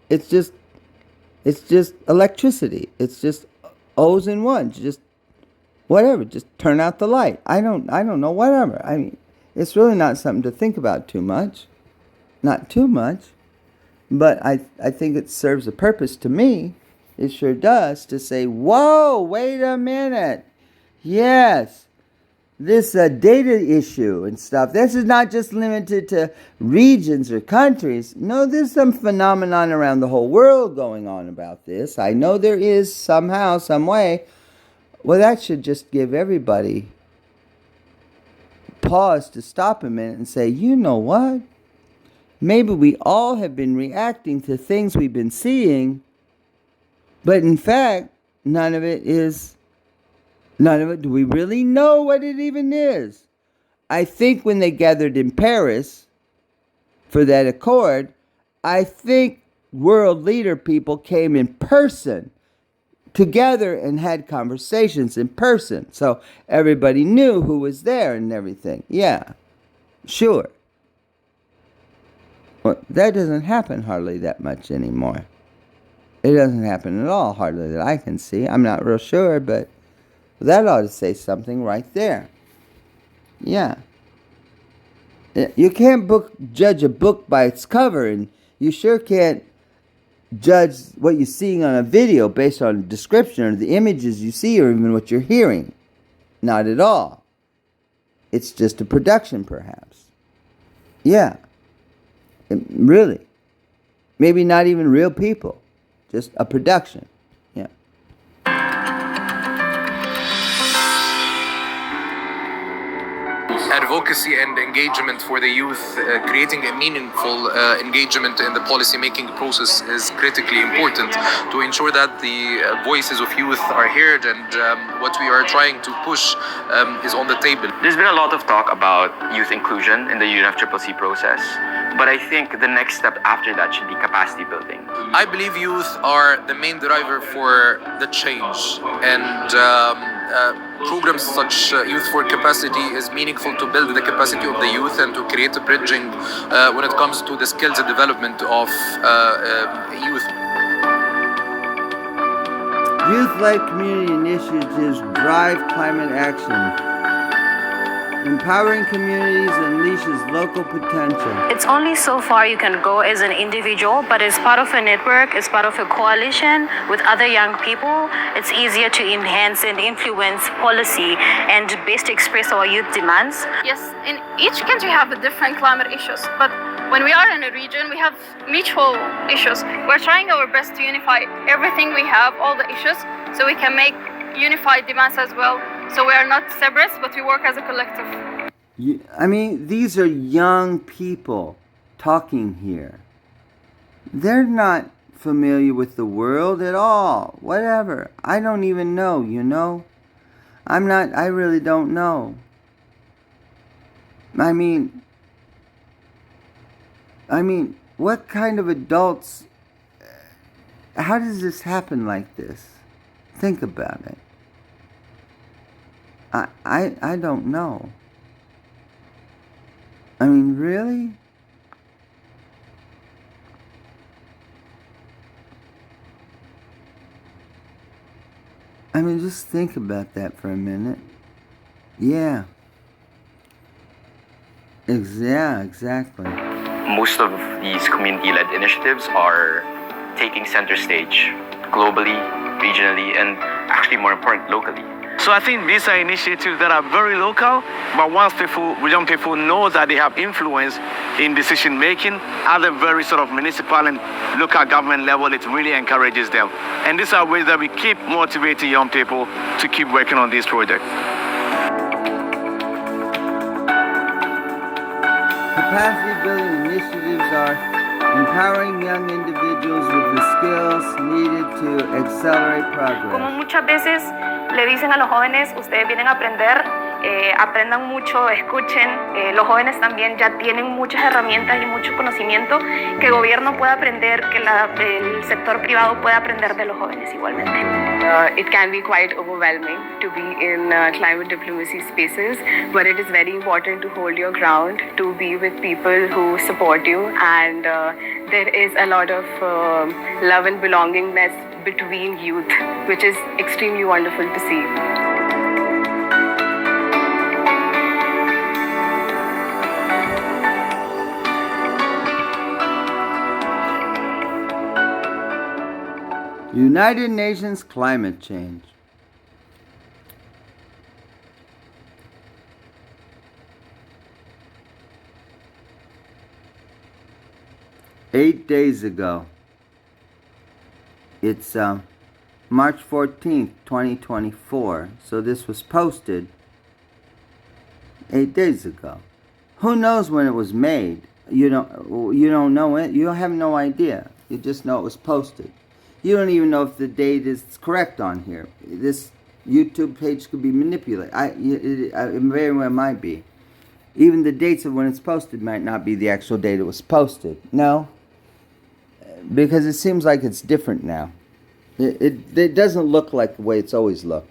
It's just electricity. It's just O's and ones. Just whatever. Just turn out the light. I don't know. Whatever. I mean, it's really not something to think about too much. Not too much. But I think it serves a purpose to me. It sure does, to say, whoa, wait a minute. Yes, this data issue and stuff, this is not just limited to regions or countries. No, there's some phenomenon around the whole world going on about this. I know there is somehow, some way. Well, that should just give everybody pause to stop a minute and say, you know what? Maybe we all have been reacting to things we've been seeing, but in fact, none of it, do we really know what it even is? I think when they gathered in Paris for that accord, I think world leader people came in person together and had conversations in person. So everybody knew who was there and everything. Yeah, sure. Well, that doesn't happen hardly that much anymore. It doesn't happen at all, hardly that I can see. I'm not real sure, but that ought to say something right there. Yeah. You can't judge a book by its cover, and you sure can't judge what you're seeing on a video based on the description or the images you see or even what you're hearing. Not at all. It's just a production, perhaps. Yeah. Really. Maybe not even real people. Just a production. Yeah. advocacy and engagement for the youth, creating a meaningful engagement in the policy-making process is critically important to ensure that the voices of youth are heard and what we are trying to push is on the table. There's been a lot of talk about youth inclusion in the UNFCCC process, but I think the next step after that should be capacity building. I believe youth are the main driver for the change, and programs such Youth for Capacity is meaningful to build the capacity of the youth and to create a bridging when it comes to the skills and development of youth. Youth-led community initiatives drive climate action. Empowering communities unleashes local potential. It's only so far you can go as an individual, but as part of a network, as part of a coalition with other young people, it's easier to enhance and influence policy and best express our youth demands. Yes, in each country have different climate issues, but when we are in a region, we have mutual issues. We're trying our best to unify everything we have, all the issues, so we can make unified demands as well. So we are not separate, but we work as a collective. I mean, these are young people talking here. They're not familiar with the world at all. Whatever. I don't even know, you know? I really don't know. I mean, what kind of adults, how does this happen like this? Think about it. I don't know. I mean, really? I mean, just think about that for a minute. Yeah. Yeah, exactly. Most of these community-led initiatives are taking center stage globally, regionally, and actually more important, locally. So I think these are initiatives that are very local, but once young people know that they have influence in decision making at the very sort of municipal and local government level, it really encourages them. And these are ways that we keep motivating young people to keep working on these projects. Capacity building initiatives are empowering young individuals with the skills needed to accelerate Como progress. muchas veces le dicen a los jóvenes, ustedes vienen a aprender, aprendan mucho, escuchen. Los jóvenes también ya tienen muchas herramientas y mucho conocimiento que el gobierno puede aprender, que el sector privado puede aprender de los jóvenes igualmente. It can be quite overwhelming to be in climate diplomacy spaces, but it is very important to hold your ground, to be with people who support you, and there is a lot of love and belongingness between youth, which is extremely wonderful to see. United Nations climate change. Eight days ago, it's March 14th, 2024, so this was posted 8 days ago. Who knows when it was made? You don't know it. You have no idea. You just know it was posted. You don't even know if the date is correct on here. This YouTube page could be manipulated. It very well might be. Even the dates of when it's posted might not be the actual date it was posted. No, because it seems like it's different now. It doesn't look like the way it's always looked.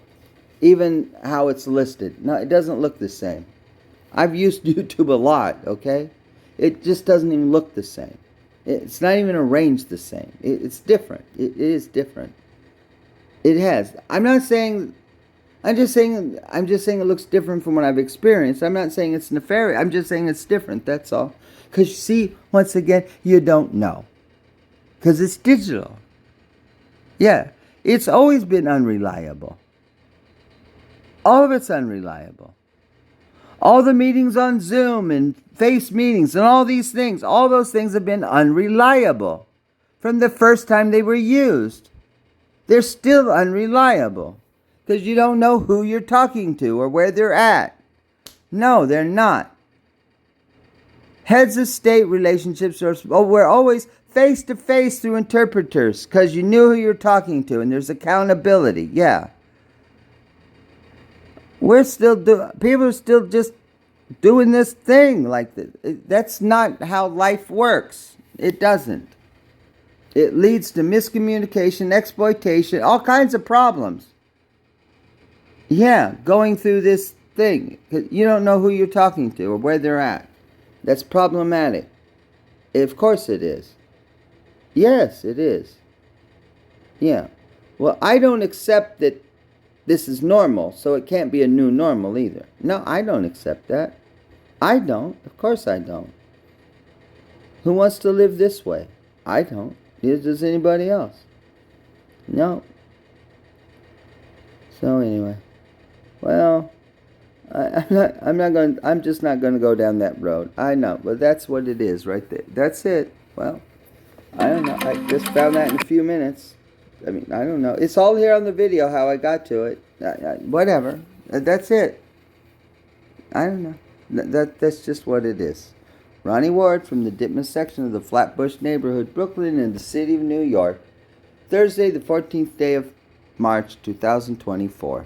Even how it's listed. No, it doesn't look the same. I've used YouTube a lot, okay? It just doesn't even look the same. It's not even arranged the same. It's different. It is different. It has. I'm just saying it looks different from what I've experienced. I'm not saying it's nefarious. I'm just saying it's different. That's all. Because you see, once again, you don't know. Because it's digital. Yeah. It's always been unreliable. All of it's unreliable. All the meetings on Zoom and face meetings and all these things, all those things have been unreliable from the first time they were used. They're still unreliable because you don't know who you're talking to or where they're at. No, they're not. Heads of state relationships were always face to face through interpreters because you knew who you were talking to, and there's accountability. Yeah. People are still just doing this thing like this. That's not how life works. It doesn't. It leads to miscommunication, exploitation, all kinds of problems. Yeah, going through this thing. You don't know who you're talking to or where they're at. That's problematic. Of course it is. Yes, it is. Yeah. Well, I don't accept that this is normal, so it can't be a new normal either. No, I don't accept that. I don't. Of course I don't. Who wants to live this way? I don't. Neither does anybody else. No. So anyway, well, I'm just not going to go down that road. I know, but that's what it is right there. That's it. Well, I don't know. I just found that in a few minutes. I mean, I don't know. It's all here on the video how I got to it. Whatever. That's it. I don't know. That's just what it is. Ronnie Ward from the Ditmas section of the Flatbush neighborhood, Brooklyn, in the city of New York. Thursday, the 14th day of March, 2024.